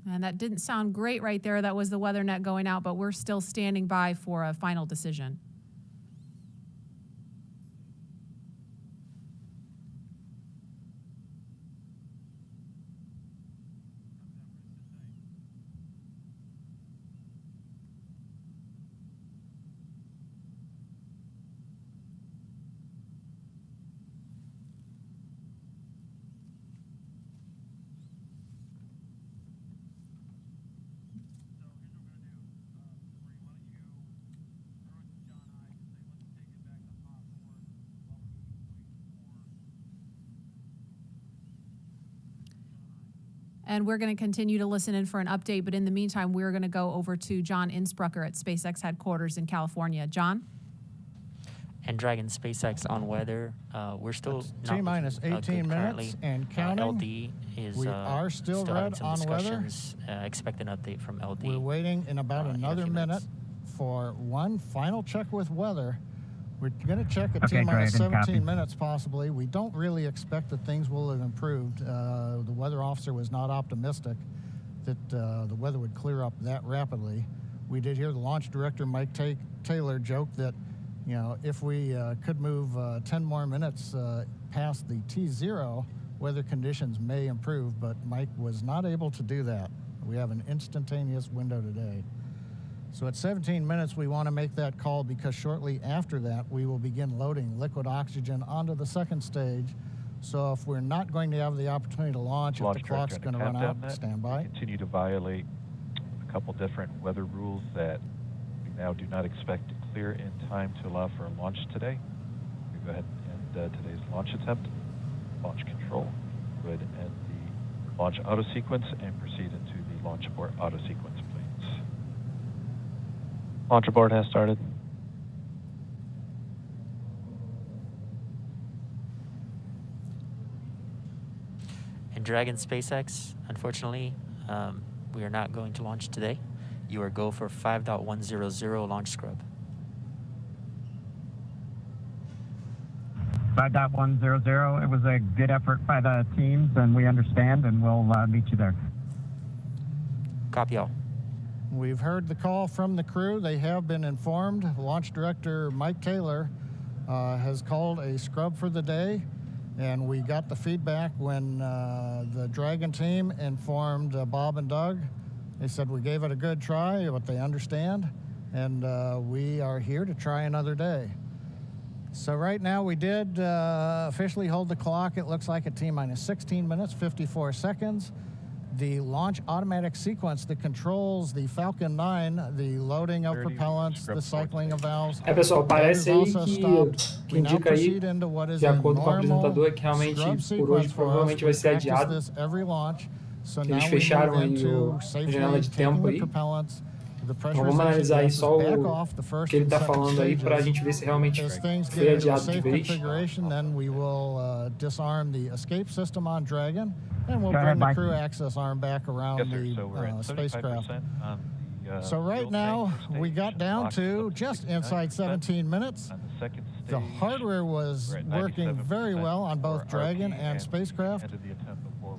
And that didn't sound great right there. That was the weather net going out, but we're still standing by for a final decision. And we're going to continue to listen in for an update, but in the meantime, we're going to go over to John Innsbrucker at SpaceX headquarters in California. John? And Dragon SpaceX on weather. We're still T-minus 18 minutes and counting. LD is we are still red on weather. Expect an update from LD. We're waiting in about another minute for one final check with weather. We're going to check at T-minus 17 minutes possibly. We don't really expect that things will have improved. The weather officer was not optimistic that the weather would clear up that rapidly. We did hear the launch director, Mike Taylor, joke that, you know, if we could move 10 more minutes past the T0, weather conditions may improve, but Mike was not able to do that. We have an instantaneous window today. So at 17 minutes, we want to make that call because shortly after that, we will begin loading liquid oxygen onto the second stage. So if we're not going to have the opportunity to launch, if the clock's going to run out, stand by. Continue to violate a couple different weather rules that we now do not expect to clear in time to allow for a launch today. We go ahead and end today's launch attempt. Launch control. Go ahead and end the launch auto sequence and proceed into the launch abort auto sequence, please. Launch abort has started. And Dragon SpaceX, unfortunately, we are not going to launch today. You are go for 5.100 launch scrub. 5.100. It was a good effort by the teams, and we understand, and we'll meet you there. Copy all. We've heard the call from the crew. They have been informed. Launch director Mike Taylor has called a scrub for the day, and we got the feedback when the Dragon team informed Bob and Doug. They said we gave it a good try, but they understand, and we are here to try another day. So right now we did officially hold the clock. It looks like at T-minus 16 minutes, 54 seconds. The launch automatic sequence that controls the Falcon 9, the loading of propellants, the cycling of valves. Pessoal, parece aí que indica aí, de acordo com o apresentador, que realmente por hoje provavelmente vai ser adiado. Eles fecharam aí a janela de tempo aí. Então vamos analisar aí só o que ele está falando aí para a gente ver se realmente foi adiado de vez. Then we will disarm the escape system on Dragon, and we'll bring the crew access arm back around the spacecraft. So right now, we got down to just inside 17 minutes. The hardware was working very well on both Dragon and spacecraft.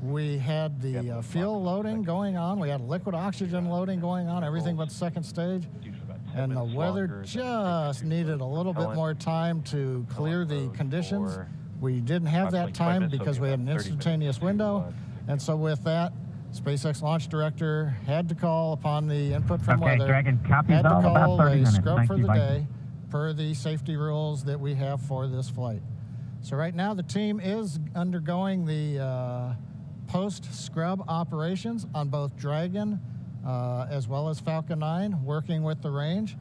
We had the fuel loading going on. We had liquid oxygen loading going on, everything but the second stage. And the weather just needed a little bit more time to clear the conditions. We didn't have that time because we had an instantaneous window. And so with that, SpaceX launch director had to call upon the input from weather, Dragon, had to call a scrub for the Bye. day per the safety rules that we have for this flight. So right now the team is undergoing the post-scrub operations on both Dragon as well as Falcon 9, working with the range.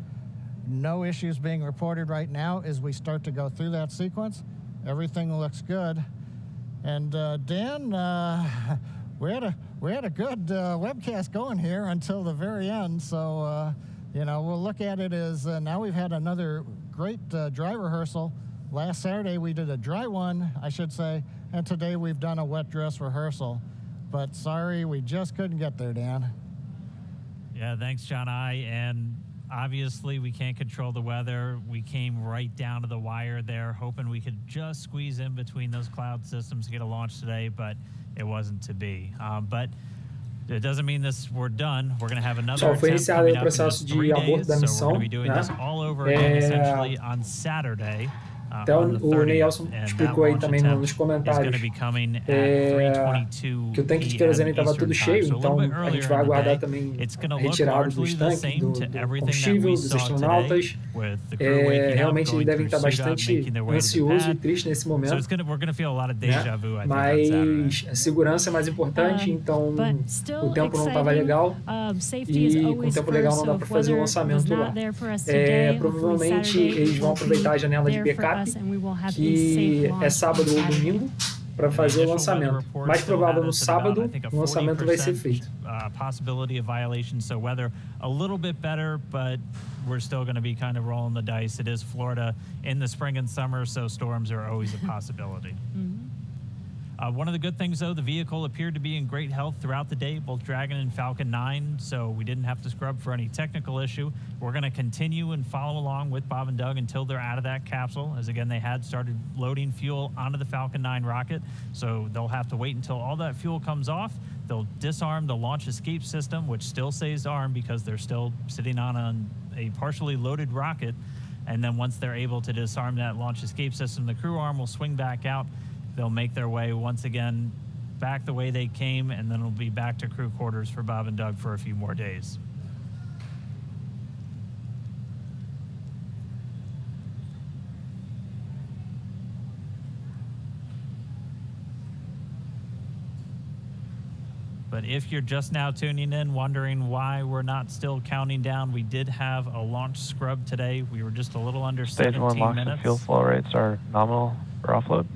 No issues being reported right now as we start to go through that sequence. Everything looks good. And Dan, we had a good webcast going here until the very end. So, you know, we'll look at it as now we've had another great dry rehearsal. Last Saturday we did a dry one, I should say, and today we've done a wet dress rehearsal. But sorry, we just couldn't get there, Dan. Yeah, thanks, John I. And obviously we can't control the weather. We came right down to the wire there, hoping we could just squeeze in between those cloud systems to get a launch today, but it wasn't to be. But it doesn't mean we're done. We're going to have another Só foi attempt iniciado coming o up in processo just 3 de aborto days, da so we're missão, going to be doing né? this all over again, essentially on Saturday. Até o Neilson explicou aí também nos comentários que o tanque de querosene estava tudo cheio, então a gente vai aguardar também a retirada dos tanques, do combustível, dos astronautas. Realmente eles devem estar bastante ansiosos e tristes nesse momento, né? Mas a segurança é mais importante, então o tempo não estava legal e com o tempo legal não dá para fazer o lançamento lá. Provavelmente eles vão aproveitar a janela de backup, que é sábado ou domingo, para fazer o lançamento. Mais provável no sábado, o lançamento vai ser feito. Possibility of violation, so weather a little bit better, but we're still going to be kind of rolling the dice. It is Florida in the spring and summer, so storms are always a possibility. One of the good things, though, the vehicle appeared to be in great health throughout the day, both Dragon and Falcon 9, so we didn't have to scrub for any technical issue. We're going to continue and follow along with Bob and Doug until they're out of that capsule, as again, they had started loading fuel onto the Falcon 9 rocket, so they'll have to wait until all that fuel comes off. They'll disarm the launch escape system, which still stays armed because they're still sitting on a partially loaded rocket. And then once they're able to disarm that launch escape system, the crew arm will swing back out. They'll make their way once again back the way they came, and then it'll be back to crew quarters for Bob and Doug for a few more days. But if you're just now tuning in, wondering why we're not still counting down, we did have a launch scrub today. We were just a little under Stage 1 17 launch minutes. and fuel flow rates are nominal for offload.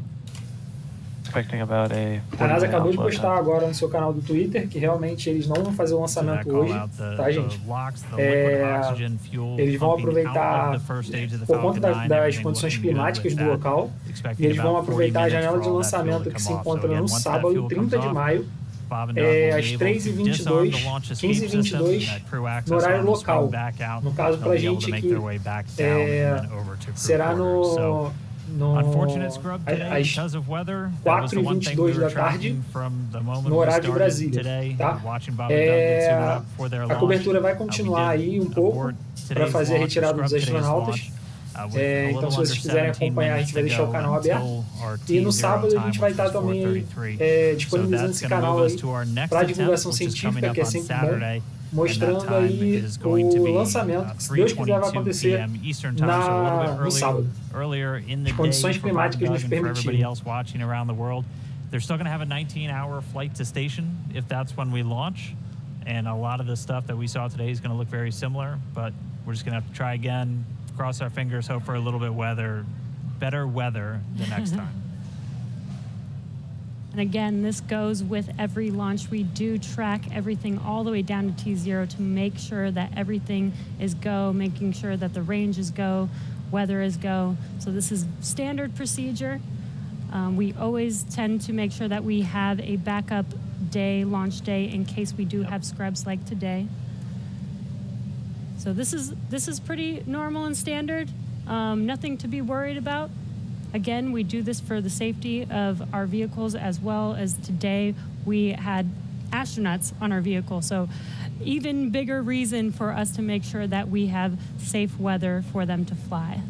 Expecting about a A NASA acabou de offload postar time. agora no seu canal do Twitter que realmente eles não vão fazer o lançamento hoje, tá, gente? Eles vão aproveitar, por conta das condições climáticas do local, e eles vão aproveitar a janela de lançamento que se encontra no sábado, 30 de maio, às 3h22, 15h22, no horário local. No caso, para a gente que será às 4h22 da tarde, no horário de Brasília, tá? A cobertura vai continuar aí um pouco para fazer a retirada dos astronautas. Então, se vocês quiserem acompanhar, a gente vai deixar o canal aberto. E no sábado a gente vai estar também disponibilizando esse canal aí para divulgação científica, que é sempre bom, mostrando aí o lançamento, que se Deus quiser vai acontecer no sábado. As condições climáticas nos permitirem. They're still going to have a 19-hour flight to station if that's when we launch. And a lot of the stuff that we saw today is going to look very similar, but we're just going to have to try again, cross our fingers, hope for a little bit better weather the next time. And again, this goes with every launch. We do track everything all the way down to T0 to make sure that everything is go, making sure that the range is go, weather is go. So this is standard procedure. We always tend to make sure that we have a backup day, launch day, in case we do have scrubs like today. So this is pretty normal and standard. Nothing to be worried about. Again, we do this for the safety of our vehicles, as well as today we had astronauts on our vehicle. So even bigger reason for us to make sure that we have safe weather for them to fly.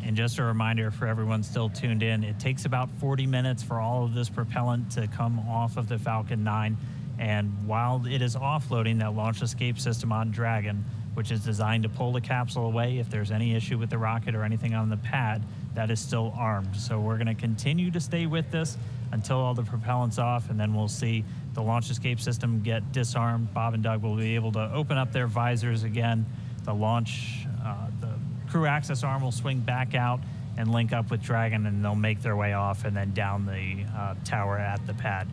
And just a reminder for everyone still tuned in, it takes about 40 minutes for all of this propellant to come off of the Falcon 9. And while it is offloading that launch escape system on Dragon, which is designed to pull the capsule away if there's any issue with the rocket or anything on the pad, that is still armed. So we're going to continue to stay with this until all the propellant's off, and then we'll see the launch escape system get disarmed. Bob and Doug will be able to open up their visors again. The crew access arm will swing back out and link up with Dragon, and they'll make their way off and then down the tower at the pad.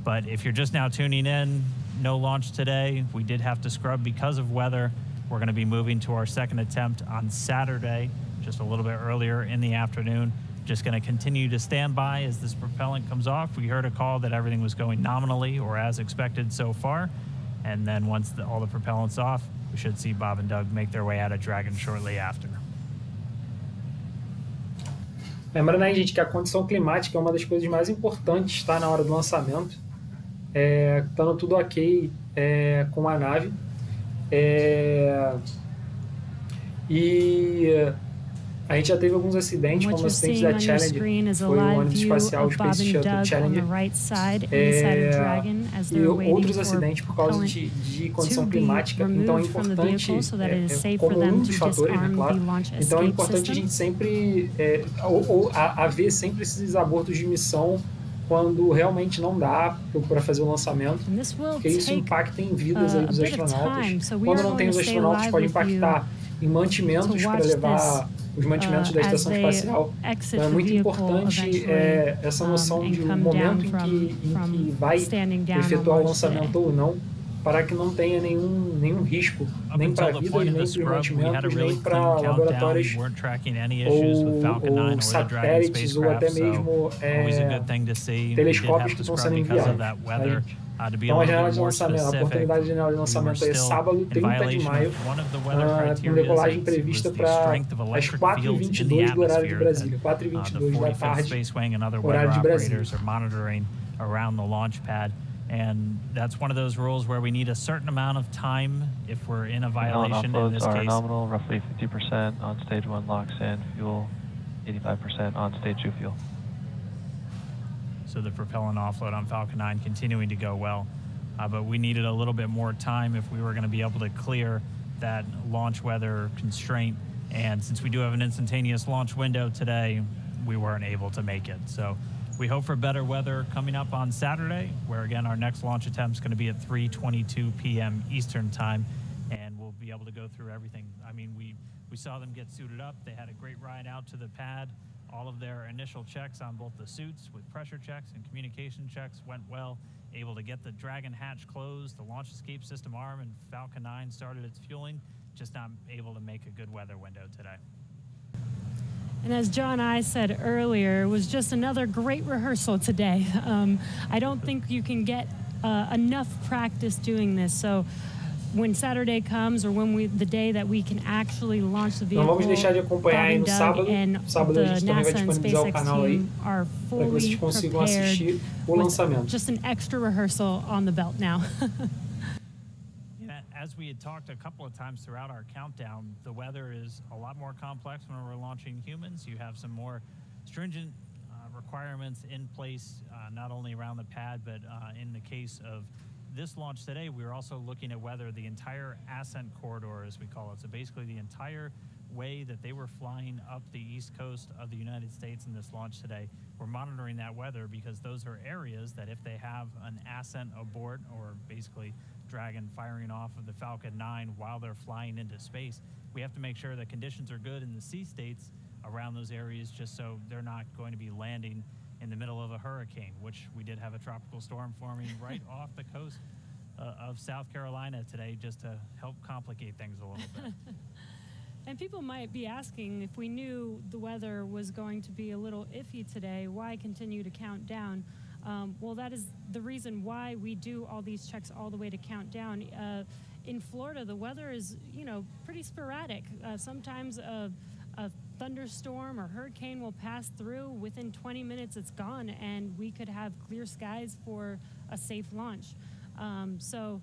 But if you're just now tuning in, no launch today. We did have to scrub because of weather. We're going to be moving to our second attempt on Saturday, just a little bit earlier in the afternoon. Just going to continue to stand by as this propellant comes off. We heard a call that everything was going nominally or as expected so far. And then once all the propellant's off, we should see Bob and Doug make their way out of Dragon shortly after. Lembrando aí, gente, que a condição climática é uma das coisas mais importantes, tá, na hora do lançamento. Estando tudo ok com a nave. E a gente já teve alguns acidentes, como o acidente da Challenger, foi o ônibus espacial, o Space Shuttle Challenger, e outros acidentes por causa de condição climática. Então é importante, como um dos fatores, né, claro, então é importante a gente sempre, haver sempre esses abortos de missão quando realmente não dá para fazer o lançamento, porque isso impacta em vidas aí dos astronautas. Quando não tem os astronautas, pode impactar em mantimentos para levar os mantimentos da estação espacial. Então é muito importante essa noção de um momento em que vai efetuar o lançamento ou não, para que não tenha nenhum risco, nem para a vida, nem para os mantimentos, nem para laboratórios ou satélites ou até mesmo telescópios que estão sendo enviados. Então a janela de lançamento, a oportunidade de janela de lançamento é sábado, 30 de maio, com decolagem prevista para as 4h22 do horário de Brasília, 4h22 da tarde, horário de Brasília. And that's one of those rules where we need a certain amount of time if we're in a violation. In this case, nominal, roughly 50% on stage 1 locks in, fuel 85% on stage 2 fuel. So the propellant offload on Falcon 9 continuing to go well. But we needed a little bit more time if we were going to be able to clear that launch weather constraint. And since we do have an instantaneous launch window today, we weren't able to make it. So we hope for better weather coming up on Saturday, where again our next launch attempt is going to be at 3:22 p.m. Eastern time, and we'll be able to go through everything. I mean, we saw them get suited up. They had a great ride out to the pad. All of their initial checks on both the suits with pressure checks and communication checks went well. Able to get the Dragon hatch closed, the launch escape system arm, and Falcon 9 started its fueling. Just not able to make a good weather window today. And as John I said earlier, it was just another great rehearsal today. I don't think you can get enough practice doing this. So when Saturday comes, or the day that we can actually launch the vehicle, não vamos deixar de acompanhar aí no sábado. Sábado a gente também vai disponibilizar o canal aí para que vocês consigam assistir o lançamento. Just an extra rehearsal on the belt now. As we had talked a couple of times throughout our countdown, the weather is a lot more complex when we're launching humans. You have some more stringent requirements in place, not only around the pad, but in the case of this launch today, we were also looking at whether the entire ascent corridor, as we call it, so basically the entire way that they were flying up the east coast of the United States in this launch today, we're monitoring that weather because those are areas that if they have an ascent abort, or basically Dragon firing off of the Falcon 9 while they're flying into space, we have to make sure that conditions are good in the sea states around those areas, just so they're not going to be landing in the middle of a hurricane, which we did have a tropical storm forming right off the coast of South Carolina today, just to help complicate things a little bit. And people might be asking, if we knew the weather was going to be a little iffy today, why continue to count down? Well, that is the reason why we do all these checks all the way to count down. In Florida, the weather is, pretty sporadic. Sometimes a thunderstorm or hurricane will pass through. Within 20 minutes, it's gone, and we could have clear skies for a safe launch. So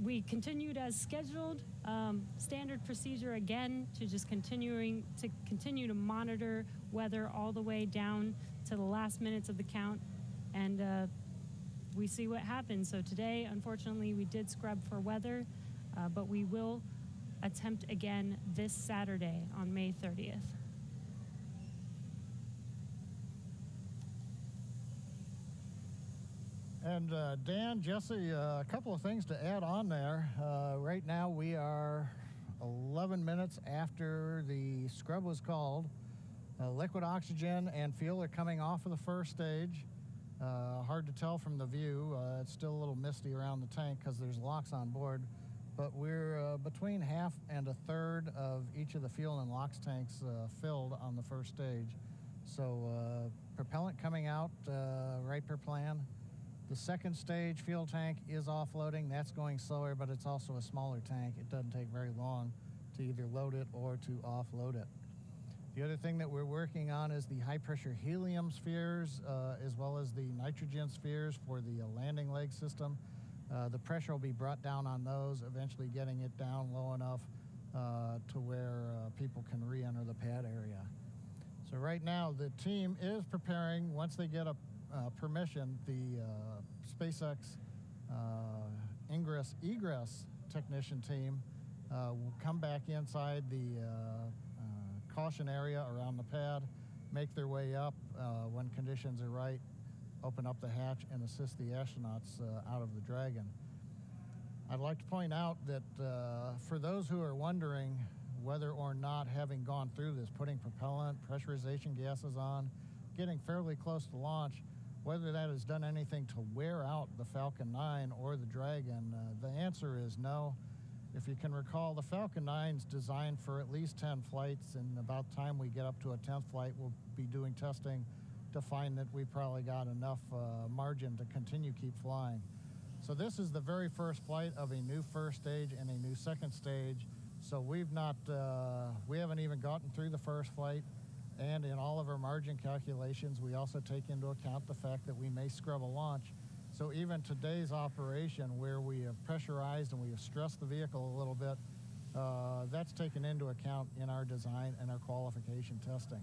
we continued as scheduled. Standard procedure again to just continue to monitor weather all the way down to the last minutes of the count, and we see what happens. So today, unfortunately, we did scrub for weather, but we will attempt again this Saturday on May 30th. And Dan, Jesse, a couple of things to add on there. Right now we are 11 minutes after the scrub was called. Liquid oxygen and fuel are coming off of the first stage. Hard to tell from the view. It's still a little misty around the tank because there's locks on board. But we're between half and a third of each of the fuel and LOX tanks filled on the first stage. So propellant coming out right per plan. The second stage fuel tank is offloading. That's going slower, but it's also a smaller tank. It doesn't take very long to either load it or to offload it. The other thing that we're working on is the high-pressure helium spheres, as well as the nitrogen spheres for the landing leg system. The pressure will be brought down on those, eventually getting it down low enough to where people can re-enter the pad area. So right now, the team is preparing, once they get a permission, the SpaceX ingress-egress technician team will come back inside the caution area around the pad, make their way up when conditions are right, open up the hatch, and assist the astronauts out of the Dragon. I'd like to point out that for those who are wondering whether or not, having gone through this, putting propellant, pressurization gases on, getting fairly close to launch, whether that has done anything to wear out the Falcon 9 or the Dragon, the answer is no. If you can recall, the Falcon 9's designed for at least 10 flights, and about time we get up to a 10th flight, we'll be doing testing to find that we probably got enough margin to continue keep flying. So this is the very first flight of a new first stage and a new second stage. So we haven't even gotten through the first flight. And in all of our margin calculations, we also take into account the fact that we may scrub a launch. So even today's operation, where we have pressurized and we have stressed the vehicle a little bit, that's taken into account in our design and our qualification testing.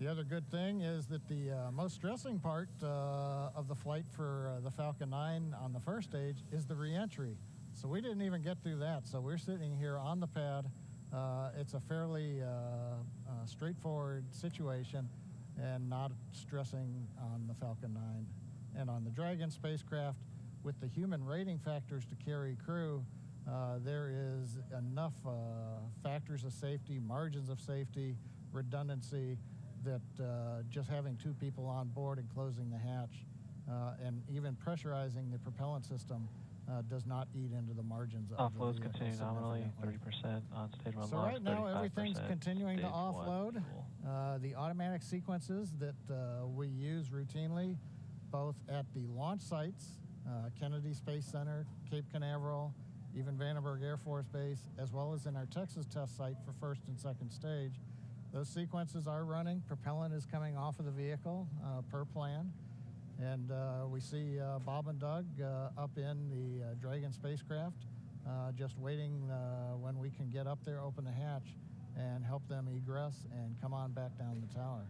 The other good thing is that the most stressing part of the flight for the Falcon 9 on the first stage is the re-entry. So we didn't even get through that. So we're sitting here on the pad. It's a fairly straightforward situation and not stressing on the Falcon 9. And on the Dragon spacecraft, with the human rating factors to carry crew, there is enough factors of safety, margins of safety, redundancy, that just having 2 people on board and closing the hatch and even pressurizing the propellant system does not eat into the margins of the Offloads vehicle continue nominally, 30% on stage 1 So launch, right now everything's continuing to stage one offload. fuel. The automatic sequences that we use routinely, both at the launch sites, Kennedy Space Center, Cape Canaveral, even Vandenberg Air Force Base, as well as in our Texas test site for first and second stage. Those sequences are running. Propellant is coming off of the vehicle per plan. And we see Bob and Doug up in the Dragon spacecraft, just waiting when we can get up there, open the hatch, and help them egress and come on back down the tower.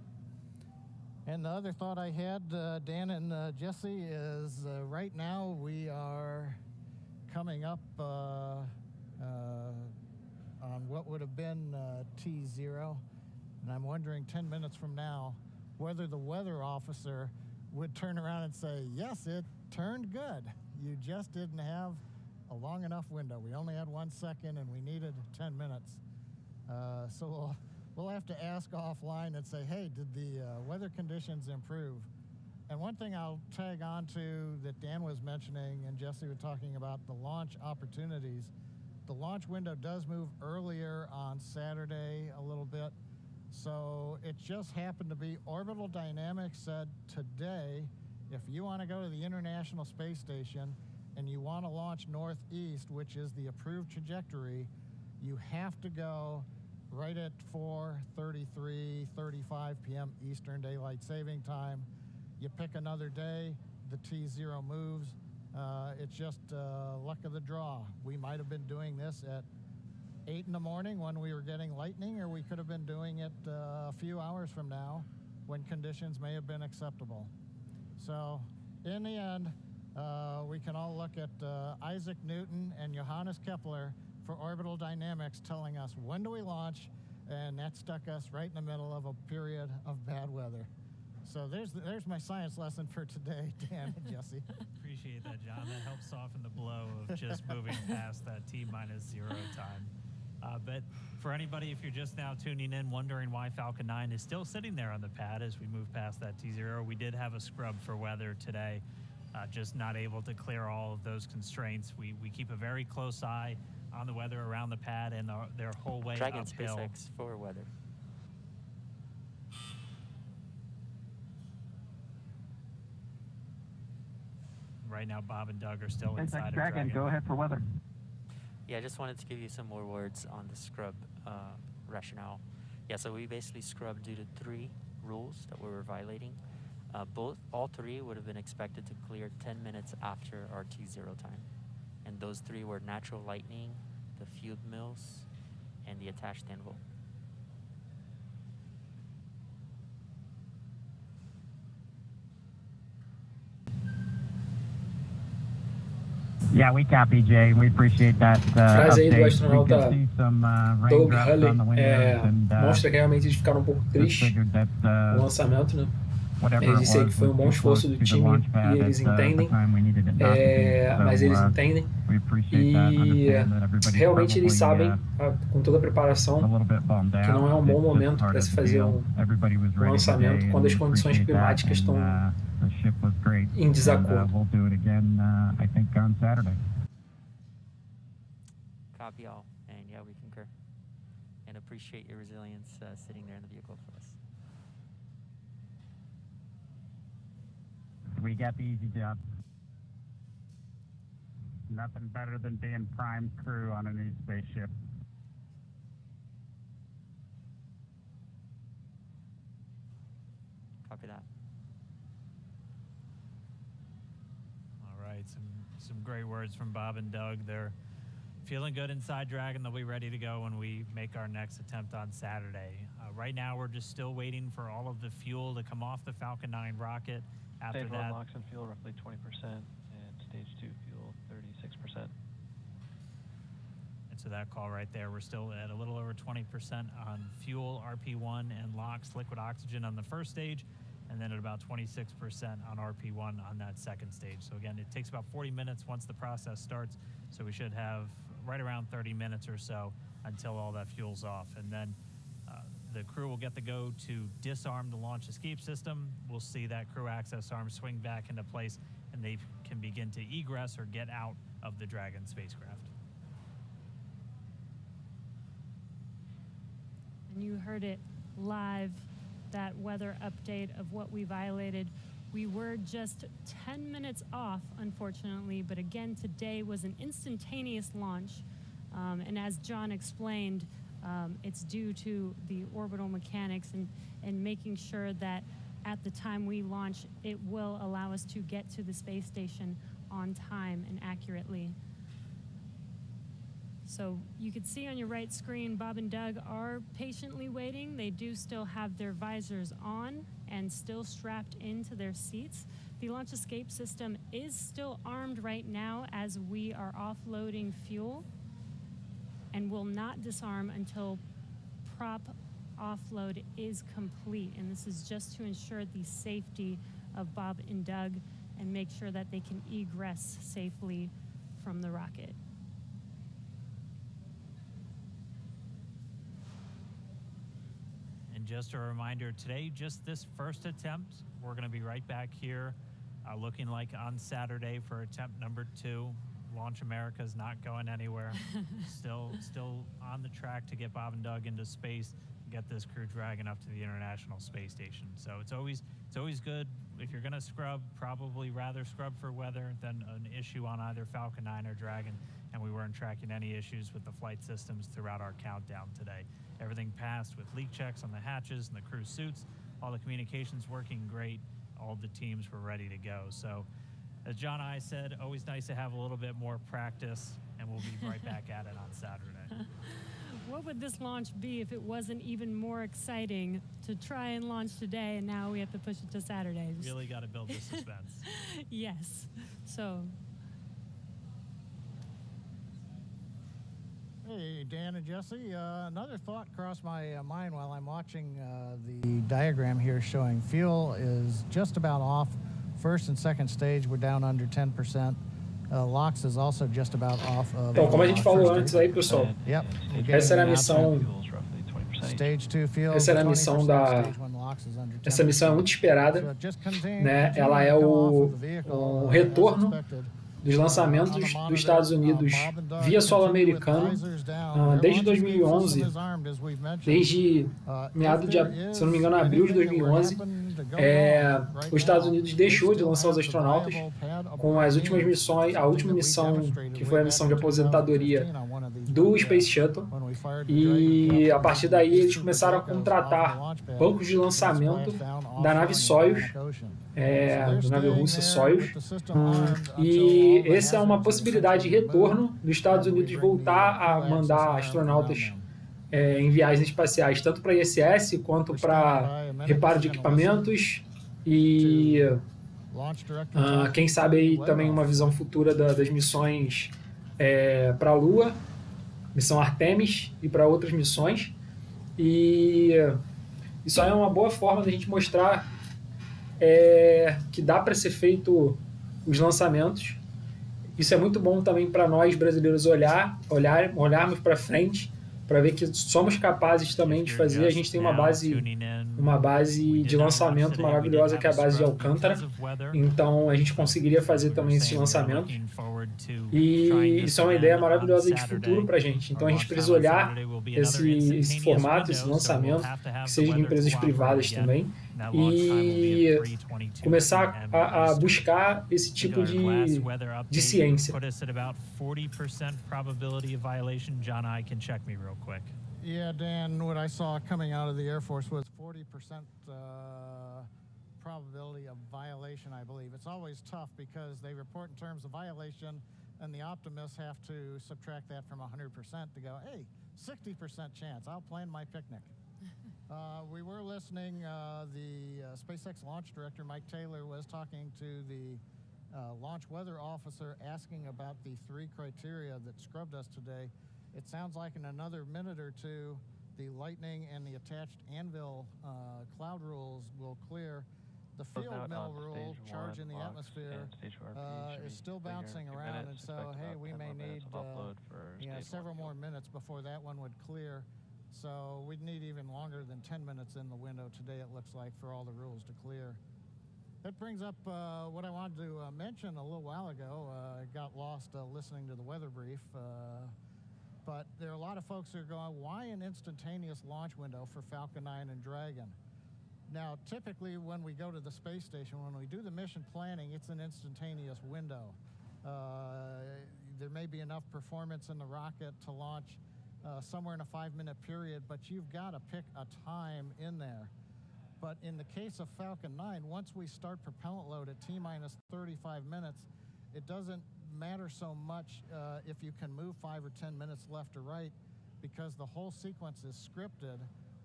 And the other thought I had, Dan and Jesse, is right now we are coming up on what would have been T0. And I'm wondering 10 minutes from now whether the weather officer would turn around and say, yes, it turned good. You just didn't have a long enough window. We only had 1 second and we needed 10 minutes. So we'll have to ask offline and say, hey, did the weather conditions improve? And one thing I'll tag on to that Dan was mentioning and Jesse was talking about, the launch opportunities. The launch window does move earlier on Saturday a little bit. So it just happened to be Orbital Dynamics said today, if you want to go to the International Space Station and you want to launch northeast, which is the approved trajectory, you have to go right at 4:35 p.m. Eastern Daylight Saving Time. You pick another day, the T0 moves. It's just luck of the draw. We might have been doing this at 8 in the morning when we were getting lightning, or we could have been doing it a few hours from now when conditions may have been acceptable. So in the end, we can all look at Isaac Newton and Johannes Kepler for orbital dynamics telling us when do we launch, and that stuck us right in the middle of a period of bad weather. So there's my science lesson for today, Dan and Jesse. Appreciate that, John. That helps soften the blow of just moving past that T-0 time. But for anybody, if you're just now tuning in, wondering why Falcon 9 is still sitting there on the pad as we move past that T0, we did have a scrub for weather today, just not able to clear all of those constraints. We keep a very close eye on the weather around the pad and their whole way Dragon uphill. SpaceX for weather. Right now, Bob and Doug are still inside of Dragon, go ahead for weather. Yeah, I just wanted to give you some more words on the scrub rationale. Yeah, so we basically scrubbed due to 3 rules that we were violating. All 3 would have been expected to clear 10 minutes after our T0 time. And those 3 were natural lightning, the field mills, and the attached anvil. Yeah, we copy, Jay. We appreciate that Frase aí do update. We astronauta can see some Doug raindrops Hurley on the windows and mostra que realmente eles ficaram um pouco tristes figured that no lançamento, né? Eles disseram que foi um bom esforço do time e eles entendem, mas eles entendem e realmente eles sabem, com toda a preparação, que não é um bom momento para se fazer um lançamento quando as condições climáticas estão em desacordo. Copy all, and yeah, we concur. And appreciate your resilience sitting there in the vehicle for us. We got the easy job. Nothing better than being prime crew on a new spaceship. Copy that. All right, some great words from Bob and Doug. They're feeling good inside Dragon. They'll be ready to go when we make our next attempt on Saturday. Right now, we're just still waiting for all of the fuel to come off the Falcon 9 rocket. After Stage 1 that, LOX and fuel roughly 20%, and stage 2 fuel 36%. and so that call right there, we're still at a little over 20% on fuel, RP1, and LOX, liquid oxygen on the first stage, and then at about 26% on RP1 on that second stage. So again, it takes about 40 minutes once the process starts, so we should have right around 30 minutes or so until all that fuel's off. And then the crew will get the go to disarm the launch escape system. We'll see that crew access arm swing back into place, and they can begin to egress or get out of the Dragon spacecraft. And you heard it live, that weather update of what we violated. We were just 10 minutes off, unfortunately, but again, today was an instantaneous launch. And as John explained, it's due to the orbital mechanics and making sure that at the time we launch, it will allow us to get to the space station on time and accurately. So you can see on your right screen, Bob and Doug are patiently waiting. They do still have their visors on and still strapped into their seats. The launch escape system is still armed right now as we are offloading fuel, and will not disarm until prop offload is complete. And this is just to ensure the safety of Bob and Doug and make sure that they can egress safely from the rocket. And just a reminder, today, just this first attempt, we're going to be right back here looking like on Saturday for attempt number 2. Launch America is not going anywhere. Still on the track to get Bob and Doug into space, get this Crew Dragon up to the International Space Station. So it's always good if you're going to scrub. Probably rather scrub for weather than an issue on either Falcon 9 or Dragon. And we weren't tracking any issues with the flight systems throughout our countdown today. Everything passed with leak checks on the hatches and the crew suits. All the communications working great. All the teams were ready to go. So, as John and I said, always nice to have a little bit more practice, and we'll be right back at it on Saturday. What would this launch be if it wasn't even more exciting to try and launch today, and now we have to push it to Saturday? Really got to build the suspense. Yes. So. Hey, Dan and Jesse. Another thought crossed my mind while I'm watching the diagram here showing fuel is just about off. First and second stage, we're down under 10%. LOX is also just about off of. Então, como a gente falou antes aí, pessoal, essa era a missão. Essa era a missão da. Essa missão é muito esperada, né? Ela é o retorno dos lançamentos dos Estados Unidos via solo americano desde 2011, desde meados de, se não me engano, abril de 2011, os Estados Unidos deixou de lançar os astronautas com as últimas missões, a última missão que foi a missão de aposentadoria do Space Shuttle, e a partir daí eles começaram a contratar bancos de lançamento da nave Soyuz, da nave russa Soyuz, e essa é uma possibilidade de retorno dos Estados Unidos de voltar a mandar astronautas em viagens espaciais, tanto para ISS quanto para reparo de equipamentos e quem sabe aí também uma visão futura das missões para a Lua, missão Artemis e para outras missões. E isso aí é uma boa forma da gente mostrar que dá para ser feito os lançamentos. Isso é muito bom também para nós brasileiros olharmos para frente, para ver que somos capazes também de fazer. A gente tem uma base de lançamento maravilhosa, que é a base de Alcântara. Então a gente conseguiria fazer também esses lançamentos. E isso é uma ideia maravilhosa de futuro para a gente. Então a gente precisa olhar esse formato, esse lançamento, que seja de empresas privadas também, e começar a buscar esse tipo de ciência. Yeah, Dan, what I saw coming out of the Air Force was 40% probability of violation, I believe. It's always tough because they report in terms of violation, and the optimists have to subtract that from 100% to go, hey, 60% chance, I'll plan my picnic. We were listening, the SpaceX launch director, Mike Taylor, was talking to the launch weather officer asking about the 3 criteria that scrubbed us today. It sounds like in another minute or two, the lightning and the attached anvil cloud rules will clear. The field mill rule, charge in the atmosphere, is still bouncing around, and so, hey, we may need several more minutes before that one would clear. So we'd need even longer than 10 minutes in the window today, it looks like, for all the rules to clear. That brings up what I wanted to mention a little while ago. I got lost listening to the weather brief. But there are a lot of folks who are going, why an instantaneous launch window for Falcon 9 and Dragon? Now, typically when we go to the space station, when we do the mission planning, it's an instantaneous window. There may be enough performance in the rocket to launch somewhere in a 5-minute period, but you've got to pick a time in there. But in the case of Falcon 9, once we start propellant load at T-minus 35 minutes, it doesn't matter so much if you can move 5 or 10 minutes left or right, because the whole sequence is scripted.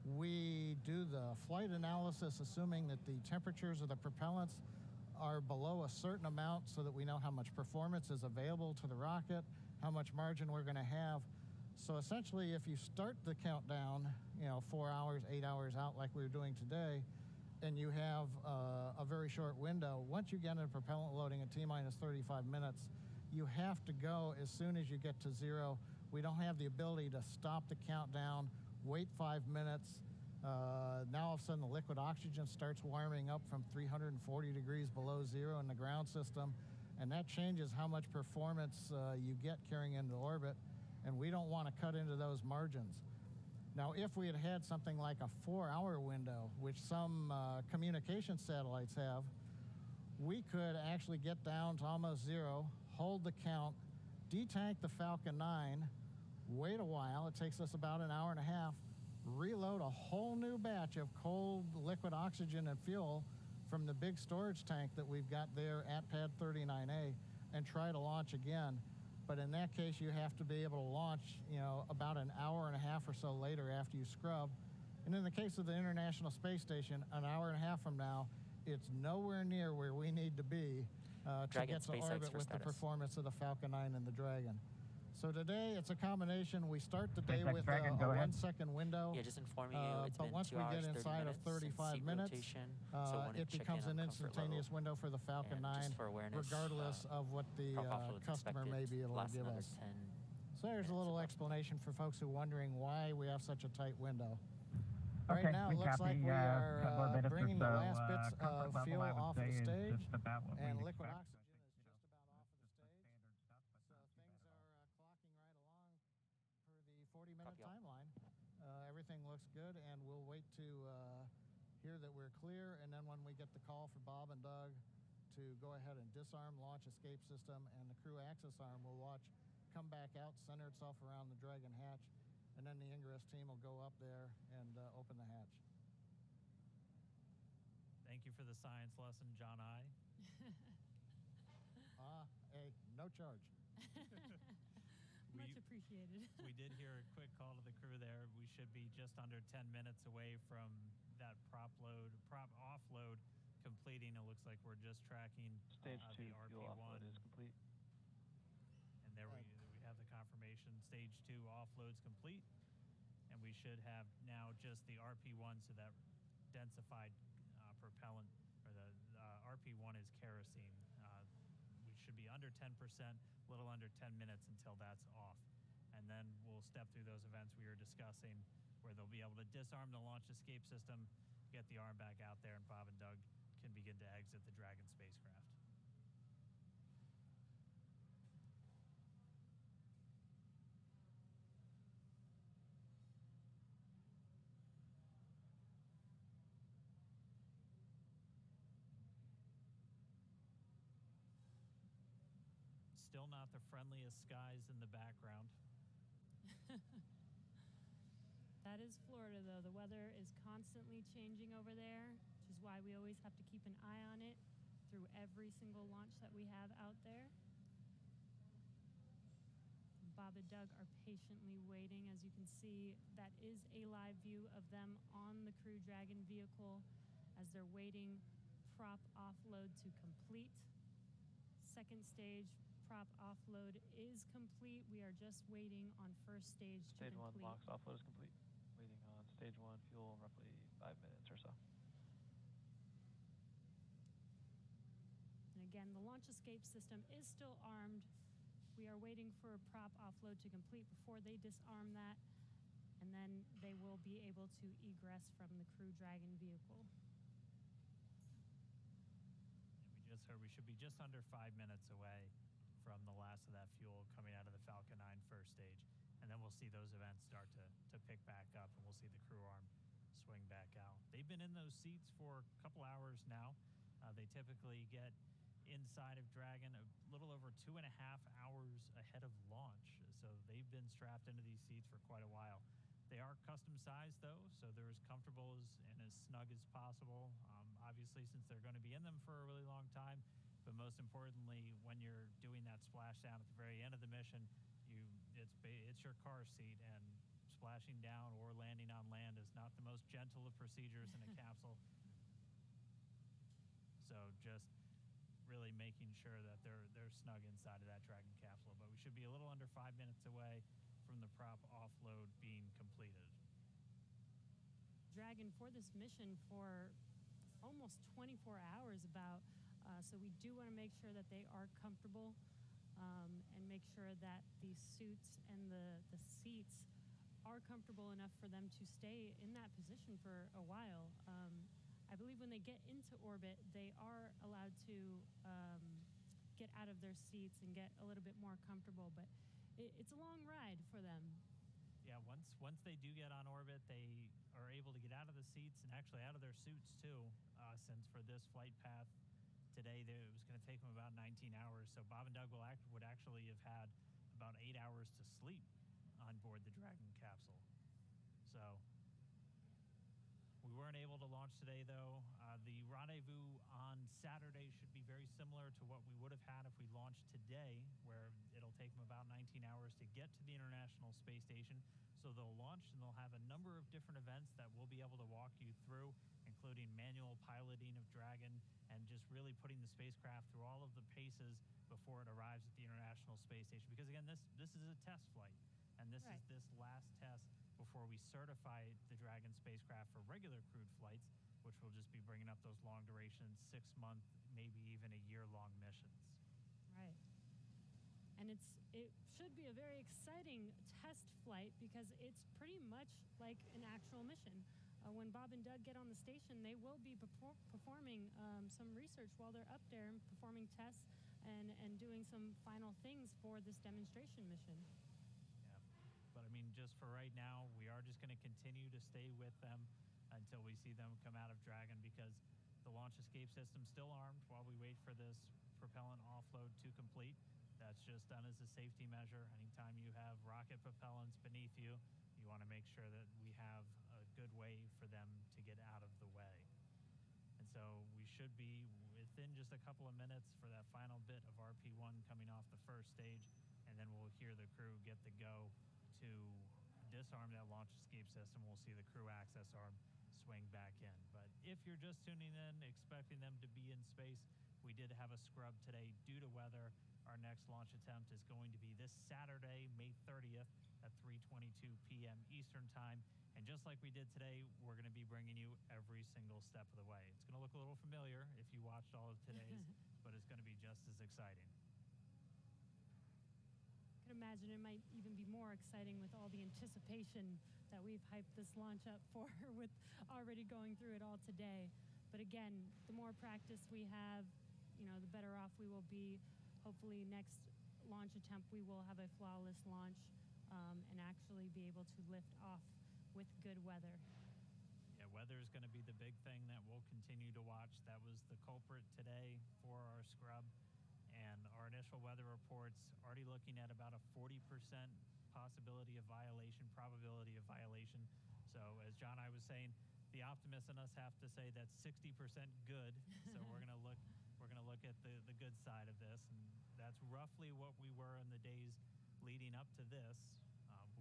We do the flight analysis assuming that the temperatures of the propellants are below a certain amount so that we know how much performance is available to the rocket, how much margin we're going to have. So essentially, if you start the countdown, 4 hours, 8 hours out like we were doing today, and you have a very short window, once you get into propellant loading at T-minus 35 minutes, you have to go as soon as you get to 0. We don't have the ability to stop the countdown, wait 5 minutes. Now all of a sudden the liquid oxygen starts warming up from 340 degrees below 0 in the ground system, and that changes how much performance you get carrying into orbit, and we don't want to cut into those margins. Now, if we had something like a 4-hour window, which some communication satellites have, we could actually get down to almost 0, hold the count, detank the Falcon 9, wait a while, it takes us about an hour and a half, reload a whole new batch of cold liquid oxygen and fuel from the big storage tank that we've got there at Pad 39A, and try to launch again. But in that case, you have to be able to launch, about an hour and a half or so later after you scrub. And in the case of the International Space Station, an hour and a half from now, it's nowhere near where we need to be to get to orbit with the performance of the Falcon 9 and the Dragon. So today, it's a combination. We start the day with a 1-second window. Yeah, just informing you, it's but been once 2 we hours, get 30 inside of minutes 35 minutes, it becomes an instantaneous window for the Falcon 9, regardless of what the customer may be able to give us. So there's a little explanation for folks who are wondering why we have such a tight window. Right now, it looks like we are bringing the last bits of fuel off the stage, and liquid oxygen. Timeline. Everything looks good, and we'll wait to hear that we're clear, and then when we get the call for Bob and Doug to go ahead and disarm launch escape system, and the crew access arm will come back out, center itself around the Dragon hatch, and then the ingress team will go up there and open the hatch. Thank you for the science lesson, John I. Hey, no charge. Much appreciated. We did hear a quick call to the crew there. We should be just under 10 minutes away from that prop offload completing. It looks like we're just tracking Stage 2 the fuel RP1 offload is complete. And there we have the confirmation. Stage 2 offload's complete, and we should have now just the RP1, so that densified propellant, or the RP1 is kerosene. We should be under 10%, a little under 10 minutes until that's off. And then we'll step through those events we were discussing where they'll be able to disarm the launch escape system, get the arm back out there, and Bob and Doug can begin to exit the Dragon spacecraft. Still not the friendliest skies in the background. That is Florida, though. The weather is constantly changing over there, which is why we always have to keep an eye on it through every single launch that we have out there. Bob and Doug are patiently waiting. As you can see, that is a live view of them on the Crew Dragon vehicle as they're waiting prop offload to complete. Second stage prop offload is complete. We are just waiting on first stage to complete. Stage 1 box offload is complete. Waiting on stage 1 fuel in roughly 5 minutes or so. And again, the launch escape system is still armed. We are waiting for a prop offload to complete before they disarm that, and then they will be able to egress from the Crew Dragon vehicle. We just heard we should be just under 5 minutes away from the last of that fuel coming out of the Falcon 9 first stage. And then we'll see those events start to pick back up, and we'll see the crew arm swing back out. They've been in those seats for a couple hours now. They typically get inside of Dragon a little over 2.5 hours ahead of launch. So they've been strapped into these seats for quite a while. They are custom sized though, so they're as comfortable and as snug as possible. Obviously, since they're going to be in them for a really long time, but most importantly, when you're doing that splashdown at the very end of the mission, it's your car seat, and splashing down or landing on land is not the most gentle of procedures in a capsule. So just really making sure that they're snug inside of that Dragon capsule. But we should be a little under 5 minutes away from the prop offload being completed. Dragon for this mission for almost 24 hours about. So we do want to make sure that they are comfortable and make sure that the suits and the seats are comfortable enough for them to stay in that position for a while. I believe when they get into orbit, they are allowed to get out of their seats and get a little bit more comfortable, but it's a long ride for them. Yeah, once they do get on orbit, they are able to get out of the seats and actually out of their suits too, since for this flight path today, it was going to take them about 19 hours. So Bob and Doug would actually have had about 8 hours to sleep on board the Dragon capsule. So we weren't able to launch today, though. The rendezvous on Saturday should be very similar to what we would have had if we launched today, where it'll take them about 19 hours to get to the International Space Station. So they'll launch, and they'll have a number of different events that we'll be able to walk you through, including manual piloting of Dragon and just really putting the spacecraft through all of the paces before it arrives at the International Space Station. Because, again, this is a test flight, and this is this last test before we certify the Dragon spacecraft for regular crewed flights, which will just be bringing up those long duration, 6-month, maybe even a year-long missions. Right. And it should be a very exciting test flight because it's pretty much like an actual mission. When Bob and Doug get on the station, they will be performing some research while they're up there and performing tests and doing some final things for this demonstration mission. But I mean, just for right now, we are just going to continue to stay with them until we see them come out of Dragon, because the launch escape system's still armed while we wait for this propellant offload to complete. That's just done as a safety measure. Anytime you have rocket propellants beneath you, you want to make sure that we have a good way for them to get out of the way. And so we should be within just a couple of minutes for that final bit of RP1 coming off the first stage, and then we'll hear the crew get the go to disarm that launch escape system. We'll see the crew access arm swing back in. But if you're just tuning in, expecting them to be in space, we did have a scrub today due to weather. Our next launch attempt is going to be this Saturday, May 30th at 3:22 p.m. Eastern Time, And just like we did today, we're going to be bringing you every single step of the way. It's going to look a little familiar if you watched all of today's, but it's going to be just as exciting. I can imagine it might even be more exciting with all the anticipation that we've hyped this launch up for with already going through it all today. But again, the more practice we have, the better off we will be. Hopefully next launch attempt, we will have a flawless launch and actually be able to lift off with good weather. Yeah, weather is going to be the big thing that we'll continue to watch. That was the culprit today for our scrub. And our initial weather reports already looking at about a 40% possibility of violation, probability of violation. So as John and I was saying, the optimists in us have to say that's 60% good. So we're going to look at the good side of this, and that's roughly what we were in the days leading up to this.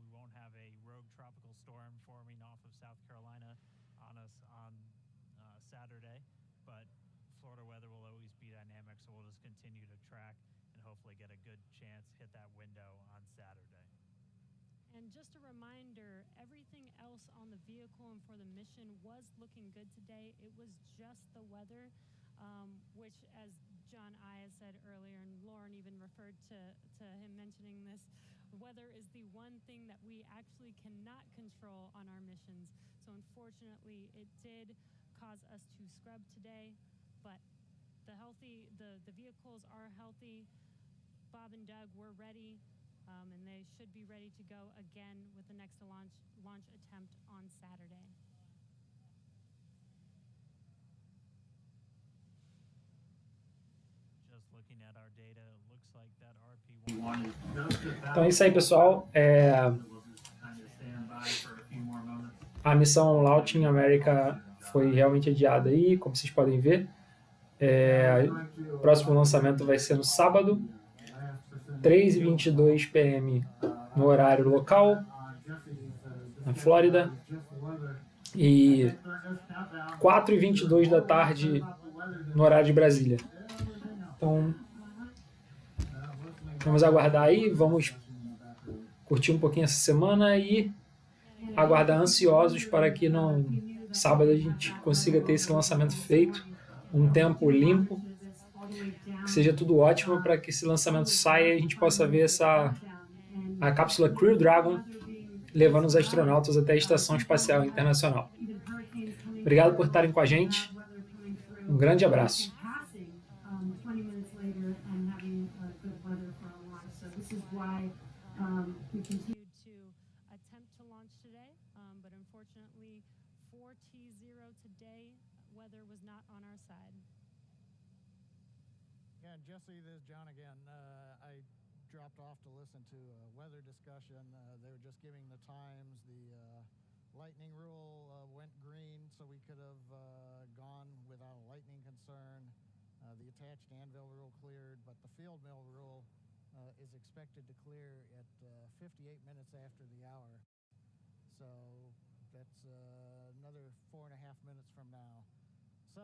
We won't have a rogue tropical storm forming off of South Carolina on us on Saturday, but Florida weather will always be dynamic, so we'll just continue to track and hopefully get a good chance hit that window on Saturday. And just a reminder, everything else on the vehicle and for the mission was looking good today. It was just the weather, which, as John Aya said earlier, and Lauren even referred to him mentioning this, weather is the one thing that we actually cannot control on our missions. So unfortunately, it did cause us to scrub today, but the vehicles are healthy. Bob and Doug were ready, and they should be ready to go again with the next launch attempt on Saturday. Just looking at our data, it looks like that RP1. Então é isso aí, pessoal. A missão Launching America foi realmente adiada aí, como vocês podem ver. O próximo lançamento vai ser no sábado, 3h22 p.m. no horário local, na Flórida, e 4h22 da tarde no horário de Brasília. Então, vamos aguardar aí, vamos curtir um pouquinho essa semana e aguardar ansiosos para que no sábado a gente consiga ter esse lançamento feito, um tempo limpo, que seja tudo ótimo para que esse lançamento saia e a gente possa ver a cápsula Crew Dragon levando os astronautas até a Estação Espacial Internacional. Obrigado por estarem com a gente. Um grande abraço. We continued to attempt to launch today, but unfortunately 4T0 today, weather was not on our side. Yeah, and Jesse, this is John again. I dropped off to listen to a weather discussion. They were just giving the times. The lightning rule went green, so we could have gone without a lightning concern. The attached anvil rule cleared, but the field mill rule is expected to clear at 58 minutes after the hour. So that's another 4.5 minutes from now. So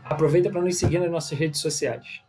Aproveita para nos seguir nas nossas redes sociais.